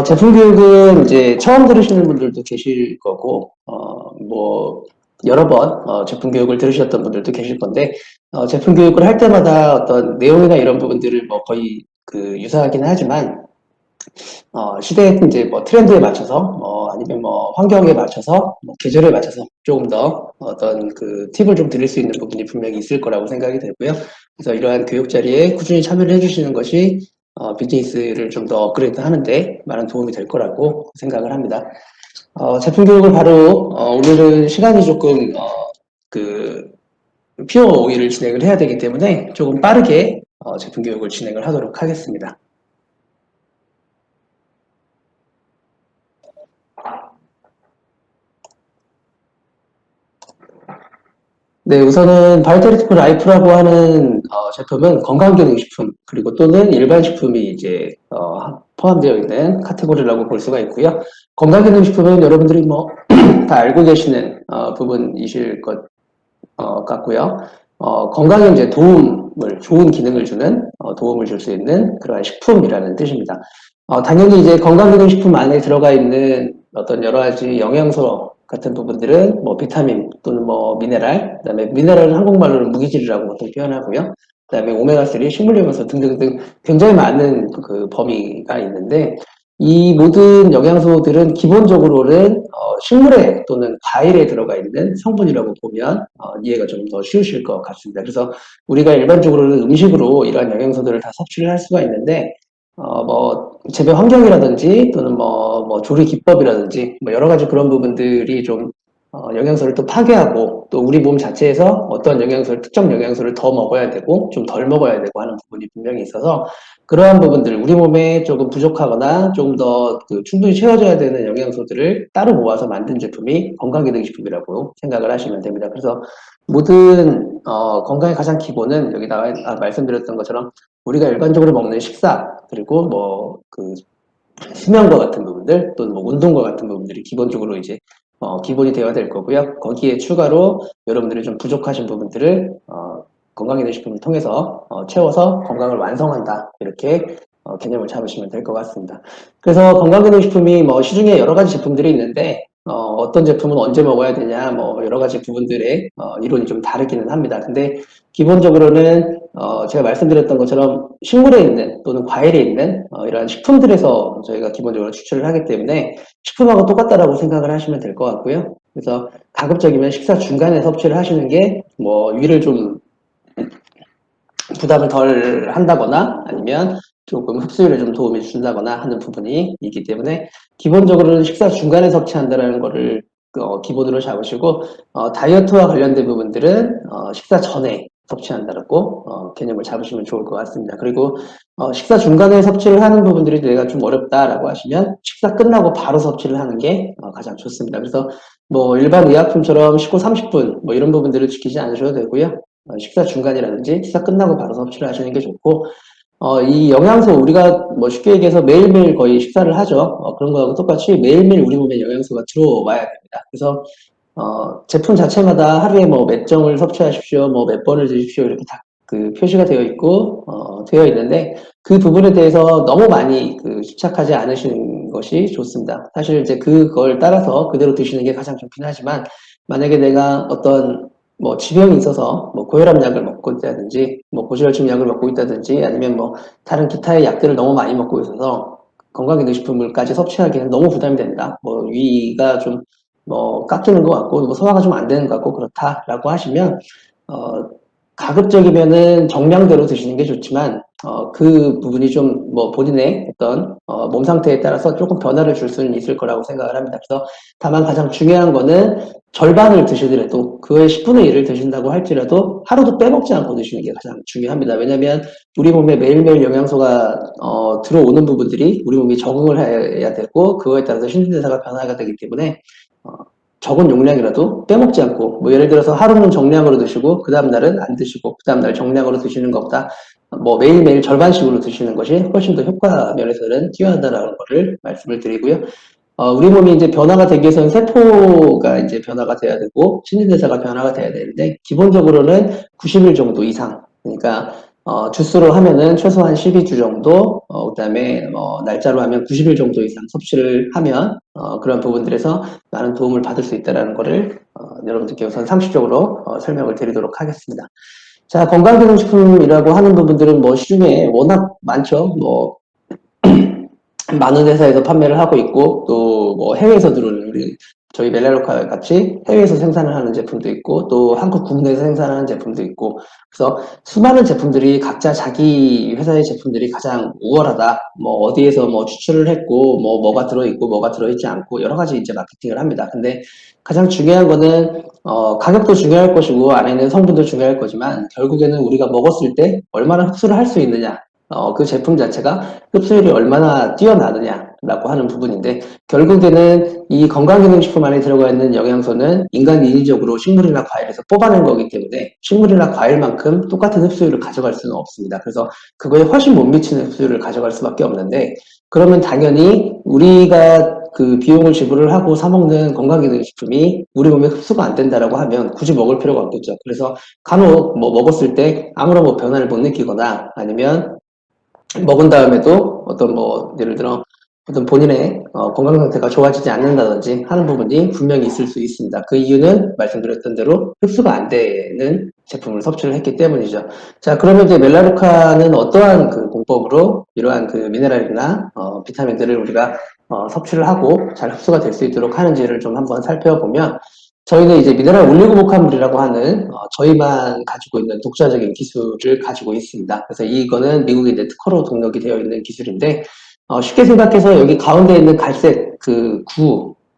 제품 교육은 이제 처음 들으시는 분들도 계실 거고, 여러 번, 제품 교육을 들으셨던 분들도 계실 건데, 제품 교육을 할 때마다 어떤 내용이나 이런 부분들을 뭐 거의 유사하긴 하지만, 시대 이제 뭐 트렌드에 맞춰서, 아니면 뭐 환경에 맞춰서, 뭐 계절에 맞춰서 조금 더 어떤 팁을 좀 드릴 수 있는 부분이 분명히 있을 거라고 생각이 되고요. 그래서 이러한 교육 자리에 꾸준히 참여를 해주시는 것이 비즈니스를 좀 더 업그레이드 하는데 많은 도움이 될 거라고 생각을 합니다. 제품 교육을 바로, 오늘은 시간이 조금, 그, 피어 오일을 진행을 해야 되기 때문에 조금 빠르게 제품 교육을 진행을 하도록 하겠습니다. 네, 우선은 바이터리티프 라이프라고 하는 제품은 건강기능식품 그리고 또는 일반 식품이 이제 포함되어 있는 카테고리라고 볼 수가 있고요. 건강기능식품은 여러분들이 뭐 다 알고 계시는 부분이실 것 같고요. 건강에 이제 좋은 기능을 주는 도움을 줄 수 있는 그러한 식품이라는 뜻입니다. 당연히 이제 건강기능식품 안에 들어가 있는 어떤 여러 가지 영양소 같은 부분들은 뭐 비타민 또는 뭐 미네랄, 그다음에 미네랄은 한국말로는 무기질이라고 보통 표현하고요. 그다음에 오메가3, 식물영양소 등등등 굉장히 많은 범위가 있는데 이 모든 영양소들은 기본적으로는 식물에 또는 과일에 들어가 있는 성분이라고 보면 이해가 좀 더 쉬우실 것 같습니다. 그래서 우리가 일반적으로는 음식으로 이러한 영양소들을 다 섭취를 할 수가 있는데 재배 환경이라든지 또는 뭐 조리 기법이라든지 뭐 여러 가지 그런 부분들이 좀 영양소를 또 파괴하고 또 우리 몸 자체에서 어떤 특정 영양소를 더 먹어야 되고 좀 덜 먹어야 되고 하는 부분이 분명히 있어서 그러한 부분들, 우리 몸에 조금 부족하거나 조금 더 충분히 채워져야 되는 영양소들을 따로 모아서 만든 제품이 건강기능식품이라고 생각을 하시면 됩니다. 그래서 모든 건강의 가장 기본은 여기 나와 말씀드렸던 것처럼 우리가 일반적으로 먹는 식사 그리고 수면과 같은 부분들 또는 뭐 운동과 같은 부분들이 기본적으로 이제 기본이 되어야 될 거고요. 거기에 추가로 여러분들이 좀 부족하신 부분들을 건강기능식품을 통해서 채워서 건강을 완성한다. 이렇게 개념을 잡으시면 될 것 같습니다. 그래서 건강기능식품이 뭐 시중에 여러 가지 제품들이 있는데 어떤 제품은 언제 먹어야 되냐 뭐 여러 가지 부분들의 이론이 좀 다르기는 합니다. 근데 기본적으로는 제가 말씀드렸던 것처럼 식물에 있는 또는 과일에 있는 이러한 식품들에서 저희가 기본적으로 추출을 하기 때문에 식품하고 똑같다라고 생각을 하시면 될 것 같고요. 그래서 가급적이면 식사 중간에 섭취를 하시는 게 뭐 위를 좀 부담을 덜 한다거나 아니면 조금 흡수율에 좀 도움이 준다거나 하는 부분이 있기 때문에 기본적으로는 식사 중간에 섭취한다는 거를 기본으로 잡으시고 다이어트와 관련된 부분들은 식사 전에 섭취한다라고 개념을 잡으시면 좋을 것 같습니다. 그리고 식사 중간에 섭취를 하는 부분들이 내가 좀 어렵다라고 하시면 식사 끝나고 바로 섭취를 하는 게 가장 좋습니다. 그래서 뭐 일반 의약품처럼 식후 30분 뭐 이런 부분들을 지키지 않으셔도 되고요. 식사 중간이라든지 식사 끝나고 바로 섭취를 하시는 게 좋고 이 영양소 우리가 뭐 쉽게 얘기해서 매일매일 거의 식사를 하죠. 그런 거하고 똑같이 매일매일 우리 몸에 영양소가 들어와야 됩니다. 그래서 제품 자체마다 하루에 뭐 몇 정을 섭취하십시오, 뭐 몇 번을 드십시오 이렇게 다 표시가 되어 있고 되어 있는데 그 부분에 대해서 너무 많이 집착하지 않으시는 것이 좋습니다. 사실 이제 그걸 따라서 그대로 드시는 게 가장 좋긴 하지만 만약에 내가 어떤 뭐 지병이 있어서 뭐 고혈압 약을 먹고 있다든지 뭐 고지혈증 약을 먹고 있다든지 아니면 뭐 다른 기타의 약들을 너무 많이 먹고 있어서 건강기능식품을까지 섭취하기에는 너무 부담이 된다. 뭐 위가 좀 깎이는 것 같고 뭐 소화가 좀 안 되는 것 같고 그렇다라고 하시면 어 가급적이면은 정량대로 드시는 게 좋지만 그 부분이 좀 뭐 본인의 어떤 몸 상태에 따라서 조금 변화를 줄 수는 있을 거라고 생각을 합니다. 그래서 다만 가장 중요한 거는 절반을 드시더라도 그의 10분의 1을 드신다고 할지라도 하루도 빼먹지 않고 드시는 게 가장 중요합니다. 왜냐하면 우리 몸에 매일매일 영양소가 들어오는 부분들이 우리 몸이 적응을 해야 되고 그거에 따라서 신진대사가 변화가 되기 때문에 어, 적은 용량이라도 빼먹지 않고 뭐 예를 들어서 하루는 정량으로 드시고 그 다음 날은 안 드시고 그 다음 날 정량으로 드시는 것보다 뭐 매일매일 절반씩으로 드시는 것이 훨씬 더 효과 면에서는 뛰어나다라는 것을 말씀을 드리고요. 우리 몸이 이제 변화가 되기 위해서는 세포가 이제 변화가 돼야 되고 신진대사가 변화가 돼야 되는데 기본적으로는 90일 정도 이상 그러니까 주수로 하면은 최소한 12주 정도, 그다음에 날짜로 하면 90일 정도 이상 섭취를 하면 그런 부분들에서 많은 도움을 받을 수 있다는 거를 여러분들께 우선 상식적으로 설명을 드리도록 하겠습니다. 자, 건강기능식품이라고 하는 부분들은 뭐 시중에 워낙 많죠. 뭐 많은 회사에서 판매를 하고 있고 또 뭐 해외에서 들어오는 우리 저희 멜라로카 같이 해외에서 생산을 하는 제품도 있고 또 한국 국내에서 생산하는 제품도 있고 그래서 수많은 제품들이 각자 자기 회사의 제품들이 가장 우월하다 뭐 어디에서 뭐 추출을 했고 뭐 뭐가 들어있고 뭐가 들어있지 않고 여러 가지 이제 마케팅을 합니다. 근데 가장 중요한 거는 가격도 중요할 것이고 안에 있는 성분도 중요할 거지만 결국에는 우리가 먹었을 때 얼마나 흡수를 할 수 있느냐 그 제품 자체가 흡수율이 얼마나 뛰어나느냐라고 하는 부분인데 결국에는 이 건강기능식품 안에 들어가 있는 영양소는 인간이 인위적으로 식물이나 과일에서 뽑아낸 거기 때문에 식물이나 과일만큼 똑같은 흡수율을 가져갈 수는 없습니다. 그래서 그거에 훨씬 못 미치는 흡수율을 가져갈 수밖에 없는데 그러면 당연히 우리가 그 비용을 지불을 하고 사 먹는 건강기능식품이 우리 몸에 흡수가 안 된다라고 하면 굳이 먹을 필요가 없겠죠. 그래서 간혹 뭐 먹었을 때 아무런 뭐 변화를 못 느끼거나 아니면 먹은 다음에도 어떤 뭐 예를 들어 어떤 본인의 건강 상태가 좋아지지 않는다든지 하는 부분이 분명히 있을 수 있습니다. 그 이유는 말씀드렸던 대로 흡수가 안 되는 제품을 섭취를 했기 때문이죠. 자, 그러면 이제 멜라루카는 어떠한 그 공법으로 이러한 그 미네랄이나 비타민들을 우리가 섭취를 하고 잘 흡수가 될 수 있도록 하는지를 좀 한번 살펴보면 저희는 이제 미네랄 올리고복합물이라고 하는 저희만 가지고 있는 독자적인 기술을 가지고 있습니다. 그래서 이거는 미국의 이제 특허로 등록이 되어 있는 기술인데 쉽게 생각해서 여기 가운데 있는 갈색 그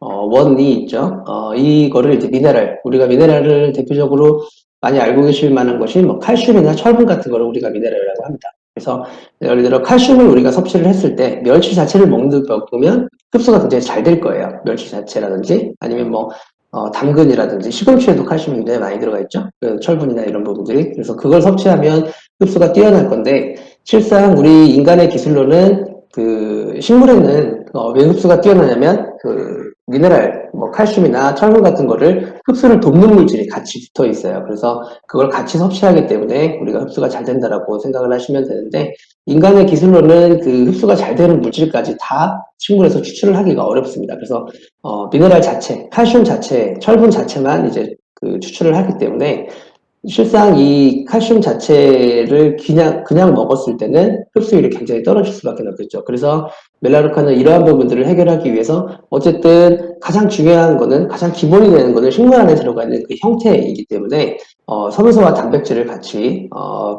원이 있죠. 이거를 이제 미네랄 우리가 미네랄을 대표적으로 많이 알고 계실 만한 것이 뭐 칼슘이나 철분 같은 거를 우리가 미네랄이라고 합니다. 그래서 예를 들어 칼슘을 우리가 섭취를 했을 때 멸치 자체를 먹으면 흡수가 굉장히 잘 될 거예요. 멸치 자체라든지 아니면 뭐 당근이라든지 시금치에도 칼슘이 굉장히 많이 들어가 있죠. 그 철분이나 이런 부분들이. 그래서 그걸 섭취하면 흡수가 뛰어날 건데, 실상 우리 인간의 기술로는 그 식물에는 왜 흡수가 뛰어나냐면 그 미네랄, 뭐 칼슘이나 철분 같은 거를 흡수를 돕는 물질이 같이 붙어 있어요. 그래서 그걸 같이 섭취하기 때문에 우리가 흡수가 잘 된다라고 생각을 하시면 되는데, 인간의 기술로는 그 흡수가 잘 되는 물질까지 다 식물에서 추출을 하기가 어렵습니다. 그래서 미네랄 자체, 칼슘 자체, 철분 자체만 이제 그 추출을 하기 때문에 실상 이 칼슘 자체를 그냥 먹었을 때는 흡수율이 굉장히 떨어질 수밖에 없겠죠. 그래서 멜라루카는 이러한 부분들을 해결하기 위해서 어쨌든 가장 중요한 거는 가장 기본이 되는 거는 식물 안에 들어가 있는 그 형태이기 때문에 섬유소와 단백질을 같이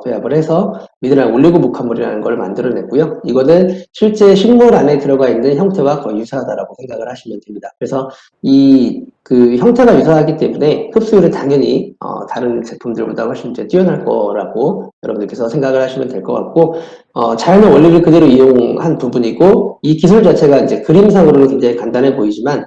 배합을 해서 미네랄 올리고복합물이라는 걸 만들어냈고요. 이거는 실제 식물 안에 들어가 있는 형태와 거의 유사하다라고 생각을 하시면 됩니다. 그래서 이 그 형태가 유사하기 때문에 흡수율은 당연히 다른 제품들보다 훨씬 이제 뛰어날 거라고 여러분들께서 생각을 하시면 될 것 같고 자연의 원리를 그대로 이용한 부분이고 이 기술 자체가 이제 그림상으로는 굉장히 간단해 보이지만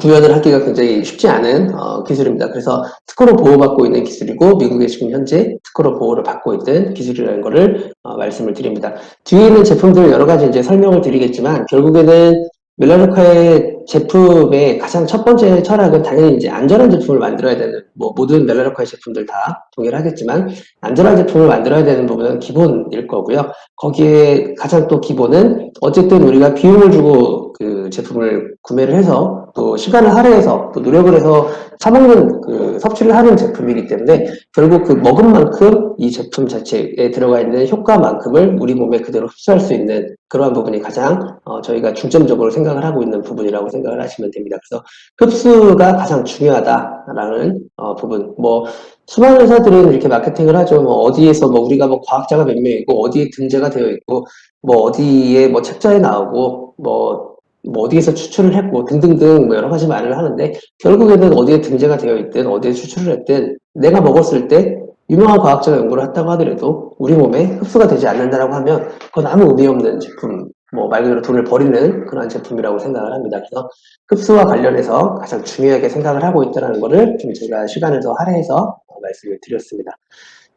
구현을 하기가 굉장히 쉽지 않은 기술입니다. 그래서 특허로 보호받고 있는 기술이고 미국에 지금 현재 특허로 보호를 받고 있는 기술이라는 것을 말씀을 드립니다. 뒤에 있는 제품들 여러 가지 이제 설명을 드리겠지만 결국에는 멜라루카의 제품의 가장 첫 번째 철학은 당연히 이제 안전한 제품을 만들어야 되는 뭐 모든 멜라루카의 제품들 다 동일하겠지만 안전한 제품을 만들어야 되는 부분은 기본일 거고요. 거기에 가장 또 기본은 어쨌든 우리가 비용을 주고 그 제품을 구매를 해서 또 시간을 할애해서 또 노력을 해서 사먹는 그 섭취를 하는 제품이기 때문에 결국 그 먹은 만큼 이 제품 자체에 들어가 있는 효과만큼을 우리 몸에 그대로 흡수할 수 있는 그러한 부분이 가장 저희가 중점적으로 생각을 하고 있는 부분이라고 생각을 하시면 됩니다. 그래서 흡수가 가장 중요하다라는 부분. 뭐 수많은 회사들은 이렇게 마케팅을 하죠. 뭐 어디에서 뭐 우리가 뭐 과학자가 몇 명이고 어디에 등재가 되어 있고 뭐 어디에 뭐 책자에 나오고 뭐 어디에서 추출을 했고 등등등 뭐 여러 가지 말을 하는데 결국에는 어디에 등재가 되어 있든 어디에 추출을 했든 내가 먹었을 때 유명한 과학자가 연구를 했다고 하더라도 우리 몸에 흡수가 되지 않는다라고 하면 그건 아무 의미 없는 제품 뭐 말 그대로 돈을 버리는 그런 제품이라고 생각을 합니다. 그래서 흡수와 관련해서 가장 중요하게 생각을 하고 있다는 거를 좀 제가 시간을 더 할애해서 말씀을 드렸습니다.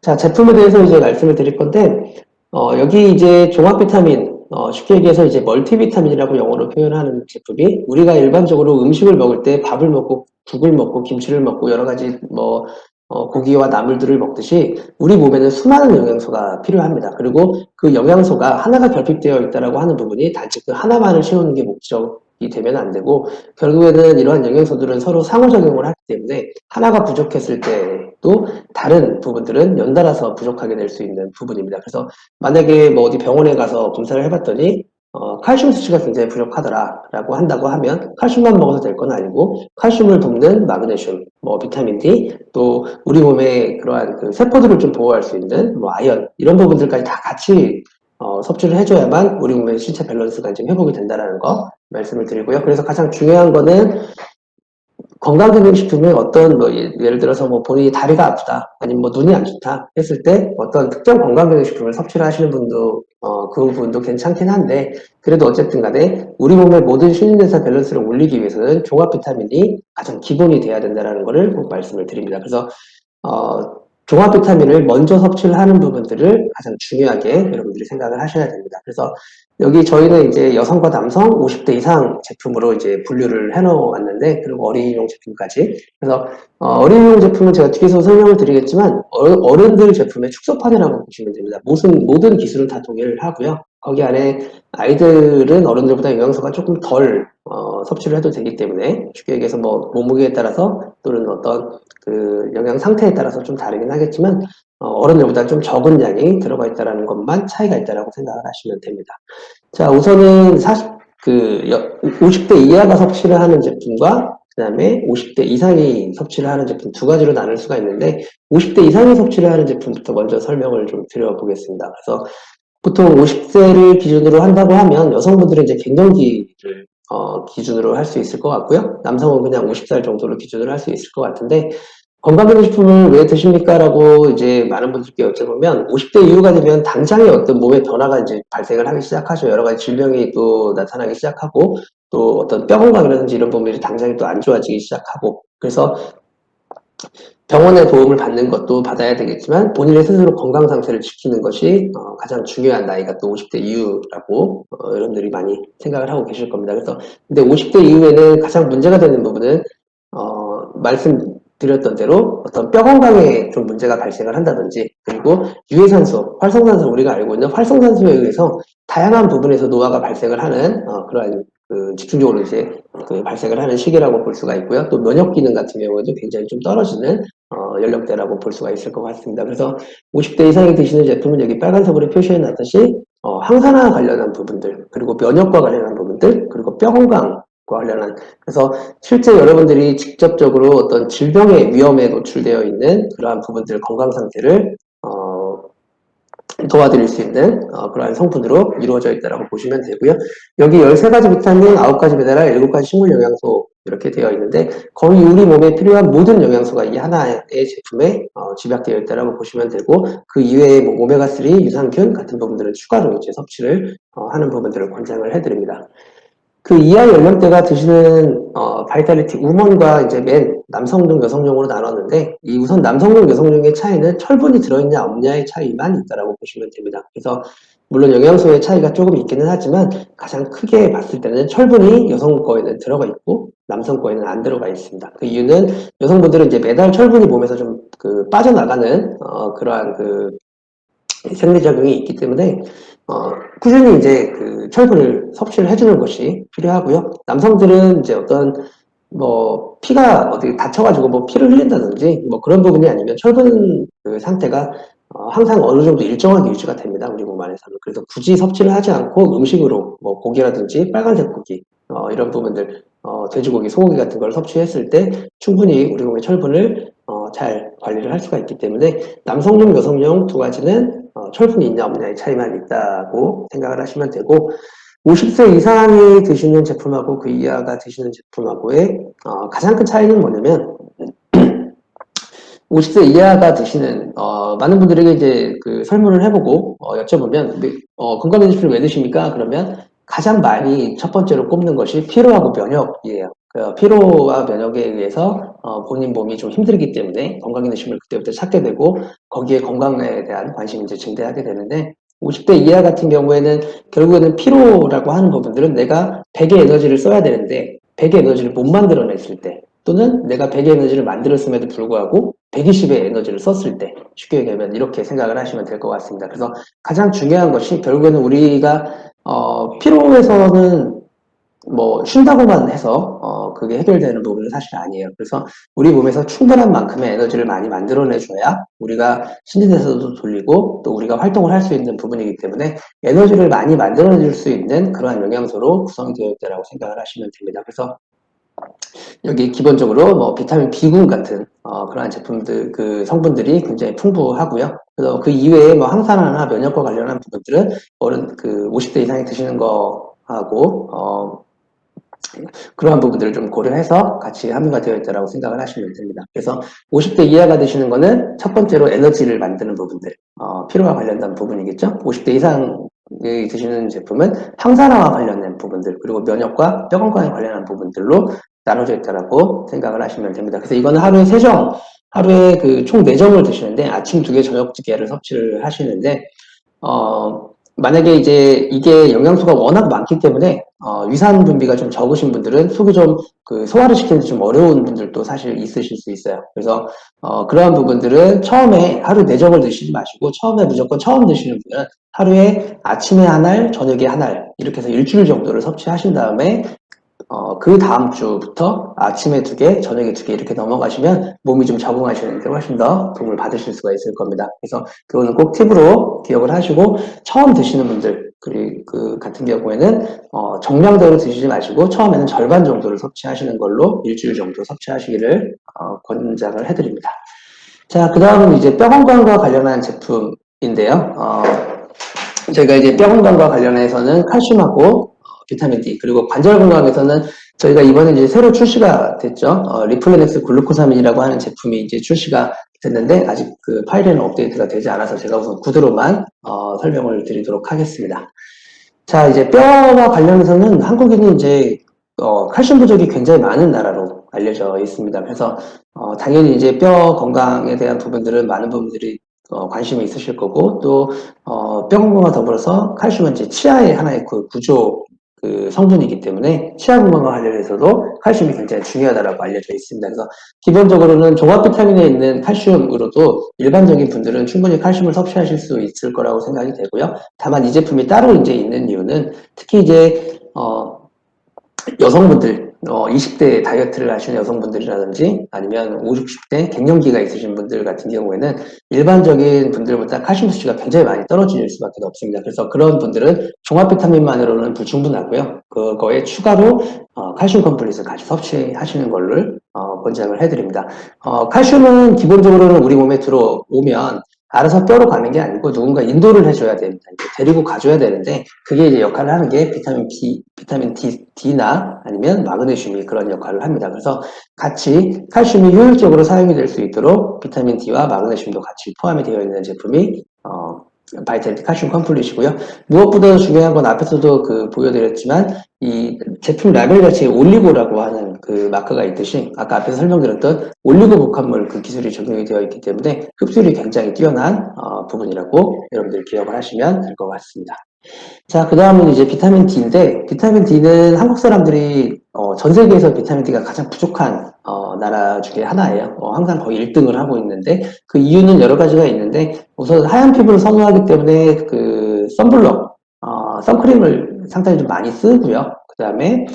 자, 제품에 대해서 이제 말씀을 드릴 건데 여기 이제 종합 비타민 쉽게 얘기해서 이제 멀티비타민이라고 영어로 표현하는 제품이 우리가 일반적으로 음식을 먹을 때 밥을 먹고 국을 먹고 김치를 먹고 여러 가지 뭐 고기와 나물들을 먹듯이 우리 몸에는 수많은 영양소가 필요합니다. 그리고 그 영양소가 하나가 결핍되어 있다라고 하는 부분이 단지 그 하나만을 채우는 게 목적이 되면 안 되고 결국에는 이러한 영양소들은 서로 상호작용을 하기 때문에 하나가 부족했을 때도 다른 부분들은 연달아서 부족하게 될 수 있는 부분입니다. 그래서 만약에 뭐 어디 병원에 가서 검사를 해봤더니 칼슘 수치가 굉장히 부족하더라라고 한다고 하면 칼슘만 먹어도 될 건 아니고 칼슘을 돕는 마그네슘, 뭐 비타민 D, 또 우리 몸의 그러한 그 세포들을 좀 보호할 수 있는 뭐 아연 이런 부분들까지 다 같이 섭취를 해줘야만 우리 몸의 신체 밸런스가 좀 회복이 된다라는 거 말씀을 드리고요. 그래서 가장 중요한 거는 건강기능식품에 어떤 뭐 예를 들어서 뭐 본인이 다리가 아프다 아니면 뭐 눈이 안 좋다 했을 때 어떤 특정 건강기능식품을 섭취를 하시는 분도 그 부분도 괜찮긴 한데 그래도 어쨌든 간에 우리 몸의 모든 신진대사 밸런스를 올리기 위해서는 종합 비타민이 가장 기본이 돼야 된다는 것을 꼭 말씀을 드립니다. 그래서 종합 비타민을 먼저 섭취를 하는 부분들을 가장 중요하게 여러분들이 생각을 하셔야 됩니다. 그래서 여기 저희는 이제 여성과 남성 50대 이상 제품으로 이제 분류를 해놓았는데, 그리고 어린이용 제품까지. 그래서 어린이용 제품은 제가 뒤에서 설명을 드리겠지만 어른들 제품의 축소판이라고 보시면 됩니다. 모든 기술은 다 동의를 하고요. 거기 안에 아이들은 어른들보다 영양소가 조금 덜 섭취를 해도 되기 때문에 쉽게 얘기해서 뭐 몸무게에 따라서 또는 어떤 그 영양 상태에 따라서 좀 다르긴 하겠지만 어른들보다 좀 적은 양이 들어가 있다는 것만 차이가 있다고 생각을 하시면 됩니다. 자, 우선은 50대 이하가 섭취를 하는 제품과 그 다음에 50대 이상이 섭취를 하는 제품 두 가지로 나눌 수가 있는데 50대 이상이 섭취를 하는 제품부터 먼저 설명을 좀 드려보겠습니다. 그래서 보통 50세를 기준으로 한다고 하면 여성분들은 이제 갱년기를 기준으로 할 수 있을 것 같고요. 남성은 그냥 50살 정도로 기준으로 할 수 있을 것 같은데 건강기능식품을 왜 드십니까? 라고 이제 많은 분들께 여쭤보면 50대 이후가 되면 당장의 어떤 몸의 변화가 이제 발생을 하기 시작하죠. 여러 가지 질병이 또 나타나기 시작하고 또 어떤 뼈 건강이라든지 이런 부분들이 당장에 또 안 좋아지기 시작하고 그래서 병원의 도움을 받는 것도 받아야 되겠지만 본인의 스스로 건강 상태를 지키는 것이 가장 중요한 나이가 또 50대 이후라고 여러분들이 많이 생각을 하고 계실 겁니다. 그래서 근데 50대 이후에는 가장 문제가 되는 부분은 말씀드렸던 대로 어떤 뼈 건강에 좀 문제가 발생을 한다든지 그리고 유해산소, 활성산소 우리가 알고 있는 활성산소에 의해서 다양한 부분에서 노화가 발생을 하는 그러한 집중적으로 이제 발생을 하는 시기라고 볼 수가 있고요. 또 면역 기능 같은 경우에도 굉장히 좀 떨어지는 연령대라고 볼 수가 있을 것 같습니다. 그래서 50대 이상이 드시는 제품은 여기 빨간색으로 표시해 놨듯이 항산화 관련한 부분들, 그리고 면역과 관련한 부분들, 그리고 뼈 건강 관련한 그래서 실제 여러분들이 직접적으로 어떤 질병의 위험에 노출되어 있는 그러한 부분들 건강 상태를 도와드릴 수 있는 그러한 성분으로 이루어져 있다고 보시면 되고요. 여기 13가지 비타민, 9가지 미네랄, 7가지 식물 영양소 이렇게 되어 있는데 거의 우리 몸에 필요한 모든 영양소가 이 하나의 제품에 집약되어 있다고 보시면 되고 그 이외에 뭐 오메가3, 유산균 같은 부분들은 추가로 이제 섭취를 하는 부분들을 권장을 해드립니다. 그 이하 연령대가 드시는 바이탈리티 우먼과 이제 맨 남성용 여성용으로 나눴는데 이 우선 남성용 여성용의 차이는 철분이 들어있냐 없냐의 차이만 있다라고 보시면 됩니다. 그래서 물론 영양소의 차이가 조금 있기는 하지만 가장 크게 봤을 때는 철분이 여성 거에는 들어가 있고 남성 거에는 안 들어가 있습니다. 그 이유는 여성분들은 이제 매달 철분이 몸에서 좀 빠져나가는 그러한 생리작용이 있기 때문에 꾸준히 이제 철분을 섭취를 해주는 것이 필요하고요. 남성들은 이제 어떤 뭐 피가 어디 다쳐가지고 뭐 피를 흘린다든지 뭐 그런 부분이 아니면 철분 상태가 항상 어느 정도 일정하게 유지가 됩니다. 우리 몸 안에서는. 그래서 굳이 섭취를 하지 않고 음식으로 뭐 고기라든지 빨간색 고기 이런 부분들 돼지고기, 소고기 같은 걸 섭취했을 때 충분히 우리 몸의 철분을 잘 관리를 할 수가 있기 때문에 남성용, 여성용 두 가지는 철분이 있냐 없냐의 차이만 있다고 생각을 하시면 되고 50세 이상이 드시는 제품하고 그 이하가 드시는 제품하고의 가장 큰 차이는 뭐냐면 50세 이하가 드시는 많은 분들에게 이제 설문을 해보고 여쭤보면 건강기능식품을 왜 드십니까? 그러면 가장 많이 첫 번째로 꼽는 것이 피로하고 면역이에요. 피로와 면역에 의해서 본인 몸이 좀 힘들기 때문에 건강기능식품을 그때부터 찾게 되고 거기에 건강에 대한 관심이 이제 증대하게 되는데 50대 이하 같은 경우에는 결국에는 피로라고 하는 부분들은 내가 100의 에너지를 써야 되는데 100의 에너지를 못 만들어냈을 때 또는 내가 100의 에너지를 만들었음에도 불구하고 120의 에너지를 썼을 때 쉽게 얘기하면 이렇게 생각을 하시면 될 것 같습니다. 그래서 가장 중요한 것이 결국에는 우리가 피로에서는 뭐 쉰다고만 해서 그게 해결되는 부분은 사실 아니에요. 그래서 우리 몸에서 충분한 만큼의 에너지를 많이 만들어내줘야 우리가 신진대사도 돌리고 또 우리가 활동을 할 수 있는 부분이기 때문에 에너지를 많이 만들어낼 수 있는 그러한 영양소로 구성이 되어 있다고 생각을 하시면 됩니다. 그래서 여기 기본적으로 뭐 비타민 B군 같은 그러한 제품들 그 성분들이 굉장히 풍부하고요. 그래서 그 이외에 뭐 항산화나 면역과 관련한 부분들은 어른 그 50대 이상이 드시는 거하고 그러한 부분들을 좀 고려해서 같이 함유가 되어 있다고 생각을 하시면 됩니다. 그래서 50대 이하가 드시는 거는 첫 번째로 에너지를 만드는 부분들, 피로와 관련된 부분이겠죠. 50대 이상이 드시는 제품은 항산화와 관련된 부분들, 그리고 면역과 뼈 건강에 관련한 부분들로 나눠져 있다고 생각을 하시면 됩니다. 그래서 이거는 하루에 3정, 하루에 그 총 4정을 드시는데 아침 2개, 저녁 2개를 섭취를 하시는데 만약에 이제 이게 영양소가 워낙 많기 때문에 위산 분비가 좀 적으신 분들은 속이 좀 그 소화를 시키는데 좀 어려운 분들도 사실 있으실 수 있어요. 그래서 그러한 부분들은 처음에 하루 4정을 드시지 마시고 처음에 무조건 처음 드시는 분은 하루에 아침에 한 알, 저녁에 한 알 이렇게 해서 일주일 정도를 섭취하신 다음에 그 다음 주부터 아침에 2개, 저녁에 2개 이렇게 넘어가시면 몸이 좀 적응하시는데 훨씬 더 도움을 받으실 수가 있을 겁니다. 그래서 그거는 꼭 팁으로 기억을 하시고 처음 드시는 분들 그리고 그 같은 경우에는 정량대로 드시지 마시고 처음에는 절반 정도를 섭취하시는 걸로 일주일 정도 섭취하시기를 권장을 해드립니다. 자, 그 다음은 이제 뼈 건강과 관련한 제품인데요. 저희가 이제 뼈 건강과 관련해서는 칼슘하고 비타민 D 그리고 관절 건강에서는 저희가 이번에 이제 새로 출시가 됐죠. 리플레넥스 글루코사민이라고 하는 제품이 이제 출시가 됐는데 아직 그 파일에는 업데이트가 되지 않아서 제가 우선 구두로만 설명을 드리도록 하겠습니다. 자, 이제 뼈와 관련해서는 한국인이 이제 칼슘 부족이 굉장히 많은 나라로 알려져 있습니다. 그래서 당연히 이제 뼈 건강에 대한 부분들은 많은 부분들이 관심이 있으실 거고 또 뼈 건강과 더불어서 칼슘은 이제 치아의 하나의 그 구조 그 성분이기 때문에 치아 건강과 관련해서도 칼슘이 굉장히 중요하다고 알려져 있습니다. 그래서 기본적으로는 종합 비타민에 있는 칼슘으로도 일반적인 분들은 충분히 칼슘을 섭취하실 수 있을 거라고 생각이 되고요. 다만 이 제품이 따로 이제 있는 이유는 특히 이제 여성분들 20대 다이어트를 하시는 여성분들이라든지 아니면 50, 60대 갱년기가 있으신 분들 같은 경우에는 일반적인 분들보다 칼슘 수치가 굉장히 많이 떨어질 수밖에 없습니다. 그래서 그런 분들은 종합 비타민만으로는 불충분하고요. 그거에 추가로 칼슘 컴플릿을 같이 섭취하시는 걸로 권장을 해드립니다. 칼슘은 기본적으로는 우리 몸에 들어오면 알아서 뼈로 가는 게 아니고 누군가 인도를 해줘야 됩니다. 데리고 가줘야 되는데 그게 이제 역할을 하는 게 비타민 D나 아니면 마그네슘이 그런 역할을 합니다. 그래서 같이 칼슘이 효율적으로 사용이 될 수 있도록 비타민 D와 마그네슘도 같이 포함이 되어 있는 제품이 바이탈리티 칼슘 컴플릿이고요. 무엇보다 중요한 건 앞에서도 보여드렸지만 이 제품 라벨 자체에 올리고라고 하는 그 마크가 있듯이 아까 앞에서 설명드렸던 올리고 복합물 그 기술이 적용이 되어 있기 때문에 흡수율이 굉장히 뛰어난 부분이라고 여러분들 기억을 하시면 될 것 같습니다. 자, 그 다음은 이제 비타민 D인데, 비타민 D는 한국 사람들이 전 세계에서 비타민 D가 가장 부족한 나라 중에 하나예요. 항상 거의 1등을 하고 있는데, 그 이유는 여러 가지가 있는데, 우선 하얀 피부를 선호하기 때문에 그 선블럭, 선크림을 상당히 좀 많이 쓰고요. 그 다음에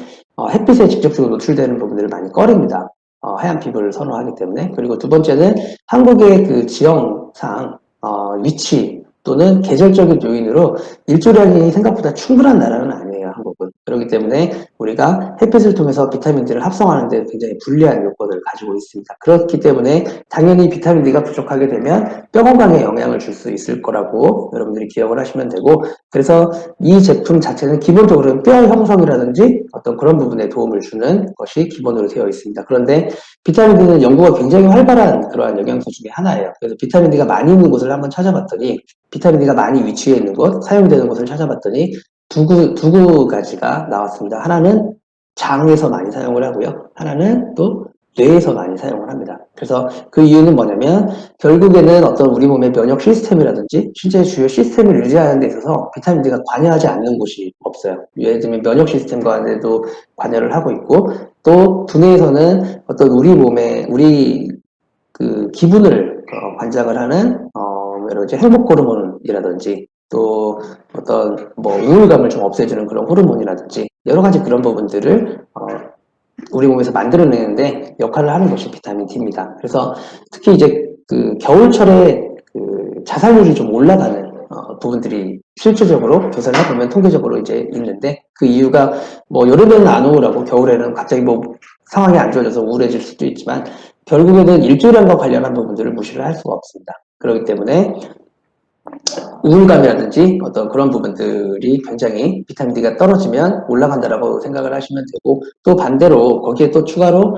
햇빛에 직접적으로 노출되는 부분들을 많이 꺼립니다. 하얀 피부를 선호하기 때문에. 그리고 두 번째는 한국의 그 지형상 위치 또는 계절적인 요인으로 일조량이 생각보다 충분한 나라는 아니에요, 한국은. 그렇기 때문에 우리가 햇빛을 통해서 비타민 D를 합성하는 데 굉장히 불리한 요건을 가지고 있습니다. 그렇기 때문에 당연히 비타민 D가 부족하게 되면 뼈 건강에 영향을 줄 수 있을 거라고 여러분들이 기억을 하시면 되고, 그래서 이 제품 자체는 기본적으로 뼈 형성이라든지 어떤 그런 부분에 도움을 주는 것이 기본으로 되어 있습니다. 그런데 비타민 D는 연구가 굉장히 활발한 그러한 영양소 중에 하나예요. 그래서 비타민 D가 많이 있는 곳을 한번 찾아봤더니 비타민 D가 많이 위치해 있는 곳, 사용되는 곳을 찾아봤더니 두 가지가 나왔습니다. 하나는 장에서 많이 사용을 하고요. 하나는 또 뇌에서 많이 사용을 합니다. 그래서 그 이유는 뭐냐면 결국에는 어떤 우리 몸의 면역 시스템이라든지 신체의 주요 시스템을 유지하는 데 있어서 비타민 D가 관여하지 않는 곳이 없어요. 예를 들면 면역 시스템과도 관여를 하고 있고 또 두뇌에서는 어떤 우리 몸의 그 기분을 관장을 하는 여러 가지 행복 호르몬이라든지 또 어떤 뭐 우울감을 좀 없애주는 그런 호르몬이라든지 여러 가지 그런 부분들을 우리 몸에서 만들어내는데 역할을 하는 것이 비타민 D입니다. 그래서 특히 이제 그 겨울철에 그 자살률이 좀 올라가는 부분들이 실질적으로 조사를 해보면 통계적으로 이제 있는데 그 이유가 뭐 여름에는 안 우울하고 겨울에는 갑자기 뭐 상황이 안 좋아져서 우울해질 수도 있지만 결국에는 일조량과 관련한 부분들을 무시를 할 수가 없습니다. 그렇기 때문에 우울감이라든지 어떤 그런 부분들이 굉장히 비타민 D가 떨어지면 올라간다라고 생각을 하시면 되고 또 반대로 거기에 또 추가로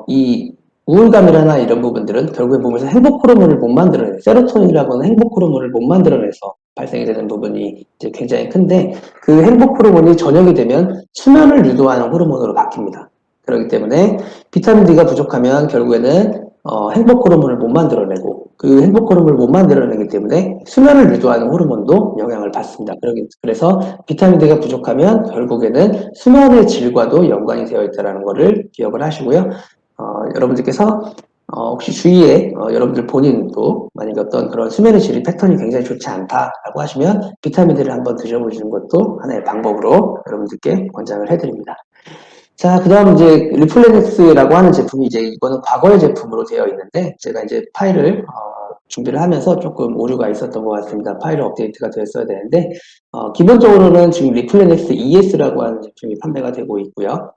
이 우울감이나 이런 부분들은 결국에 몸에서 행복 호르몬을 못 만들어내요. 세로토닌이라고 하는 행복 호르몬을 못 만들어내서 발생이 되는 부분이 이제 굉장히 큰데 그 행복 호르몬이 저녁이 되면 수면을 유도하는 호르몬으로 바뀝니다. 그렇기 때문에 비타민 D가 부족하면 결국에는 행복 호르몬을 못 만들어내고 그 행복 호르몬을 못 만들어내기 때문에 수면을 유도하는 호르몬도 영향을 받습니다. 그래서 비타민 D가 부족하면 결국에는 수면의 질과도 연관이 되어 있다는 것을 기억을 하시고요. 여러분들께서 혹시 주위에 여러분들 본인도 만약에 어떤 그런 수면의 질이 패턴이 굉장히 좋지 않다라고 하시면 비타민 D를 한번 드셔보시는 것도 하나의 방법으로 여러분들께 권장을 해드립니다. 자, 그 다음 이제 리플레넥스라고 하는 제품이 이제 이거는 과거의 제품으로 되어 있는데 제가 이제 파일을 준비를 하면서 조금 오류가 있었던 것 같습니다. 파일 업데이트가 됐어야 되는데 기본적으로는 지금 리플레넥스 ES라고 하는 제품이 판매가 되고 있고요.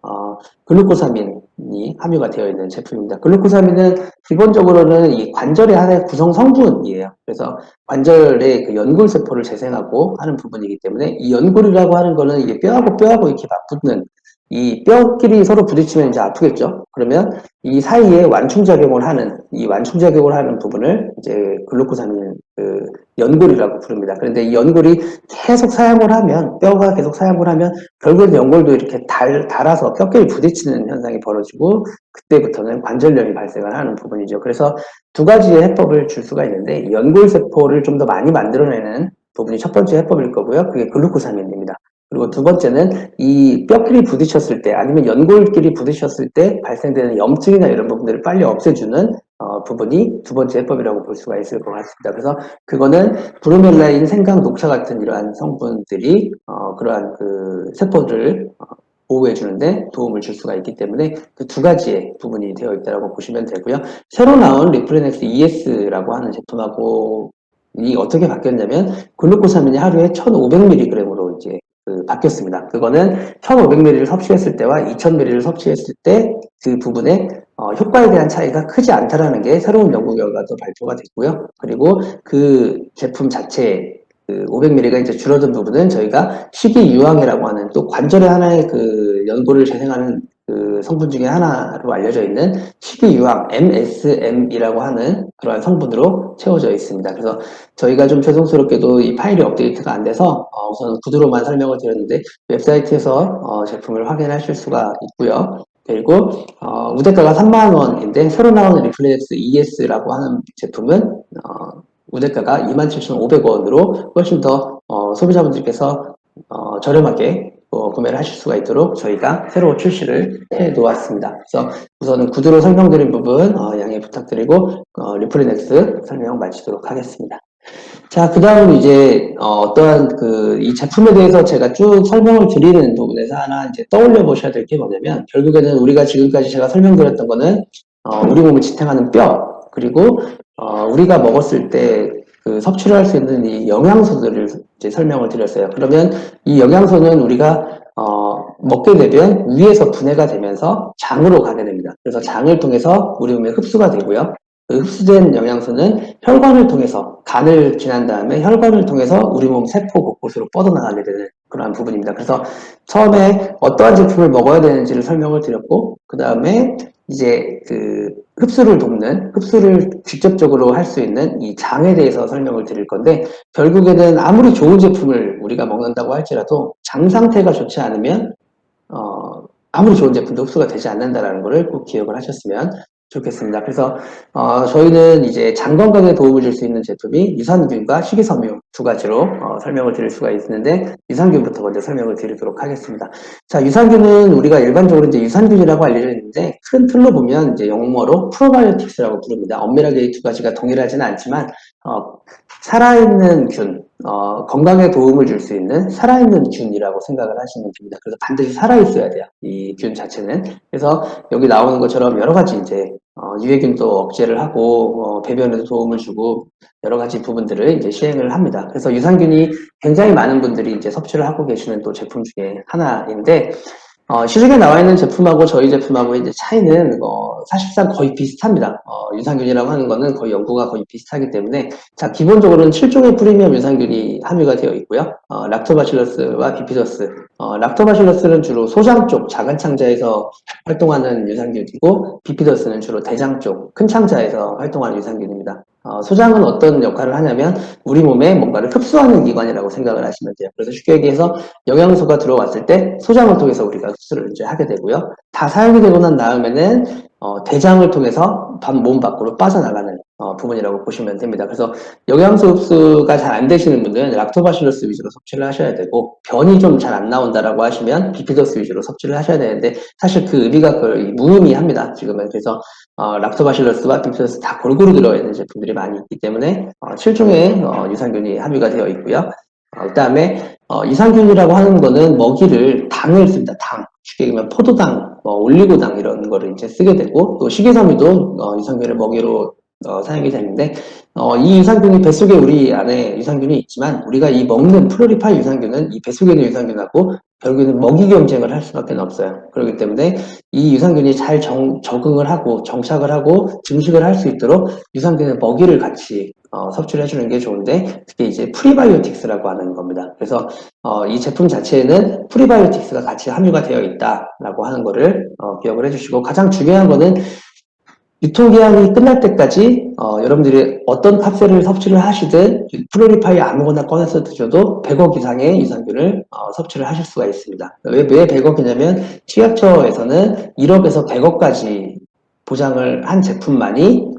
글루코사민이 함유가 되어 있는 제품입니다. 글루코사민은 기본적으로는 이 관절의 하나의 구성 성분이에요. 그래서 관절의 그 연골세포를 재생하고 하는 부분이기 때문에 이 연골이라고 하는 거는 이게 뼈하고 이렇게 맞붙는 이 뼈끼리 서로 부딪히면 이제 아프겠죠. 그러면 이 사이에 완충작용을 하는 부분을 이제 글루코사민 그 연골이라고 부릅니다. 그런데 이 연골이 계속 사용을 하면 뼈가 계속 사용을 하면 결국엔 연골도 이렇게 닳아서 뼈끼리 부딪히는 현상이 벌어지고 그때부터는 관절염이 발생을 하는 부분이죠. 그래서 두 가지의 해법을 줄 수가 있는데 연골 세포를 좀 더 많이 만들어내는 부분이 첫 번째 해법일 거고요. 그게 글루코사민입니다. 그리고 두 번째는 이 뼈끼리 부딪혔을 때 아니면 연골끼리 부딪혔을 때 발생되는 염증이나 이런 부분들을 빨리 없애주는 부분이 두 번째 해법이라고 볼 수가 있을 것 같습니다. 그래서 그거는 브로멜라인, 생강, 녹차 같은 이러한 성분들이 그러한 그 세포를 보호해 주는데 도움을 줄 수가 있기 때문에 그 두 가지의 부분이 되어 있다고 보시면 되고요. 새로 나온 리플레넥스 ES라고 하는 제품하고 이 어떻게 바뀌었냐면 글루코사민이 하루에 1,500mg으로 이제 바뀌었습니다. 그거는 1,500ml를 섭취했을 때와 2,000ml를 섭취했을 때 그 부분에 효과에 대한 차이가 크지 않다라는 게 새로운 연구 결과도 발표가 됐고요. 그리고 그 제품 자체 그 500ml가 이제 줄어든 부분은 저희가 식이유황이라고 하는 또 관절의 하나의 그 연골을 재생하는 그 성분 중에 하나로 알려져 있는 식이유황 MSM이라고 하는 그러한 성분으로 채워져 있습니다. 그래서 저희가 좀 죄송스럽게도 이 파일이 업데이트가 안 돼서 우선 구두로만 설명을 드렸는데 웹사이트에서 제품을 확인하실 수가 있고요. 그리고 우대가가 30,000원인데 새로 나온 리플렉스 ES라고 하는 제품은 우대가가 27,500원으로 훨씬 더 소비자분들께서 저렴하게 구매를 하실 수가 있도록 저희가 새로 출시를 해 놓았습니다. 그래서 우선은 구두로 설명드린 부분 양해 부탁드리고 리플렉스 설명 마치도록 하겠습니다. 자, 그 다음 이제 어떠한 이 제품에 대해서 제가 쭉 설명을 드리는 부분에서 하나 이제 떠올려 보셔야 될 게 뭐냐면 결국에는 우리가 지금까지 제가 설명드렸던 거는 우리 몸을 지탱하는 뼈 그리고 우리가 먹었을 때 그 섭취를 할 수 있는 이 영양소들을 이제 설명을 드렸어요. 그러면 이 영양소는 우리가 먹게 되면 위에서 분해가 되면서 장으로 가게 됩니다. 그래서 장을 통해서 우리 몸에 흡수가 되고요. 그 흡수된 영양소는 혈관을 통해서 간을 지난 다음에 혈관을 통해서 우리 몸 세포 곳곳으로 뻗어나가게 되는 그러한 부분입니다. 그래서 처음에 어떠한 제품을 먹어야 되는지를 설명을 드렸고 그 다음에 이제 그 흡수를 직접적으로 할 수 있는 이 장에 대해서 설명을 드릴 건데 결국에는 아무리 좋은 제품을 우리가 먹는다고 할지라도 장 상태가 좋지 않으면 아무리 좋은 제품도 흡수가 되지 않는다는 것을 꼭 기억을 하셨으면 좋겠습니다. 그래서 저희는 이제 장 건강에 도움을 줄 수 있는 제품이 유산균과 식이섬유 두 가지로 설명을 드릴 수가 있는데 유산균부터 먼저 설명을 드리도록 하겠습니다. 자, 유산균은 우리가 일반적으로 이제 유산균이라고 알려져 있는데 큰 틀로 보면 이제 영어로 프로바이오틱스라고 부릅니다. 엄밀하게 이 두 가지가 동일하지는 않지만 살아있는 균, 건강에 도움을 줄 수 있는 살아있는 균이라고 생각을 하시면 됩니다. 그래서 반드시 살아있어야 돼요. 이 균 자체는. 그래서 여기 나오는 것처럼 여러 가지 이제 유해균도 억제를 하고 배변에도 도움을 주고 여러 가지 부분들을 이제 시행을 합니다. 그래서 유산균이 굉장히 많은 분들이 이제 섭취를 하고 계시는 또 제품 중에 하나인데 시중에 나와 있는 제품하고 저희 제품하고 이제 차이는 사실상 거의 비슷합니다. 유산균이라고 하는 거는 거의 연구가 거의 비슷하기 때문에 자, 기본적으로는 7종의 프리미엄 유산균이 함유가 되어 있고요. 락토바실러스와 비피더스. 락토바실러스는 주로 소장 쪽 작은 창자에서 활동하는 유산균이고 비피더스는 주로 대장 쪽 큰 창자에서 활동하는 유산균입니다. 소장은 어떤 역할을 하냐면 우리 몸에 뭔가를 흡수하는 기관이라고 생각을 하시면 돼요. 그래서 쉽게 얘기해서 영양소가 들어왔을 때 소장을 통해서 우리가 흡수를 이제 하게 되고요. 다 사용이 되고 난 다음에는 대장을 통해서 몸 밖으로 빠져나가는 부분이라고 보시면 됩니다. 그래서 영양소 흡수가 잘 안 되시는 분들은 락토바실러스 위주로 섭취를 하셔야 되고 변이 좀 잘 안 나온다라고 하시면 비피더스 위주로 섭취를 하셔야 되는데 사실 그 의미가 거의 무의미합니다. 지금은. 그래서 락토바실러스와 비피더스 다 골고루 들어있는 제품들이 많이 있기 때문에 7종의 유산균이 함유가 되어 있고요. 그 다음에 유산균이라고 하는 거는 먹이를 당을 씁니다. 당. 쉽게 얘기하면 포도당, 올리고당 이런 거를 이제 쓰게 되고 또 식이섬유도 유산균을 먹이로 사용이 되는데 이 유산균이 뱃속에 우리 안에 유산균이 있지만 우리가 이 먹는 플로리파이 유산균은 이 뱃속에 있는 유산균하고 결국에는 먹이 경쟁을 할 수밖에 없어요. 그렇기 때문에 이 유산균이 잘 적응을 하고 정착을 하고 증식을 할 수 있도록 유산균의 먹이를 같이 섭취를 해주는 게 좋은데 그게 이제 프리바이오틱스라고 하는 겁니다. 그래서 이 제품 자체에는 프리바이오틱스가 같이 함유가 되어 있다라고 하는 거를 기억을 해주시고 가장 중요한 거는 유통기한이 끝날 때까지 여러분들이 어떤 탑셀을 섭취를 하시든 플로리파이 아무거나 꺼내서 드셔도 100억 이상의 유산균을 섭취를 하실 수가 있습니다. 왜 100억이냐면 식약처에서는 1억에서 100억까지 보장을 한 제품만이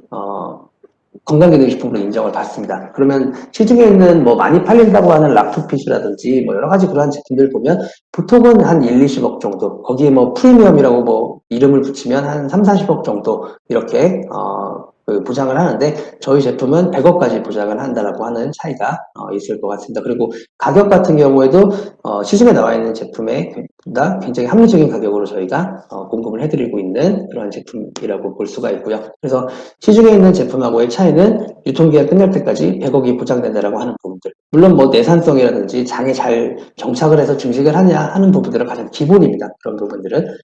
건강기능식품으로 인정을 받습니다. 그러면 시중에 있는 뭐 많이 팔린다고 하는 락토핏이라든지 뭐 여러 가지 그러한 제품들 보면 보통은 한 1, 20억 정도, 거기에 뭐 프리미엄이라고 뭐 이름을 붙이면 한 3, 40억 정도 이렇게 그 보장을 하는데 저희 제품은 100억까지 보장을 한다라고 하는 차이가 있을 것 같습니다. 그리고 가격 같은 경우에도 시중에 나와 있는 제품에 보다 굉장히 합리적인 가격으로 저희가 공급을 해드리고 있는 그런 제품이라고 볼 수가 있고요. 그래서 시중에 있는 제품하고의 차이는 유통기한 끝날 때까지 100억이 보장된다라고 하는 부분들. 물론 뭐 내산성이라든지 장에 잘 정착을 해서 증식을 하냐 하는 부분들은 가장 기본입니다. 그런 부분들은.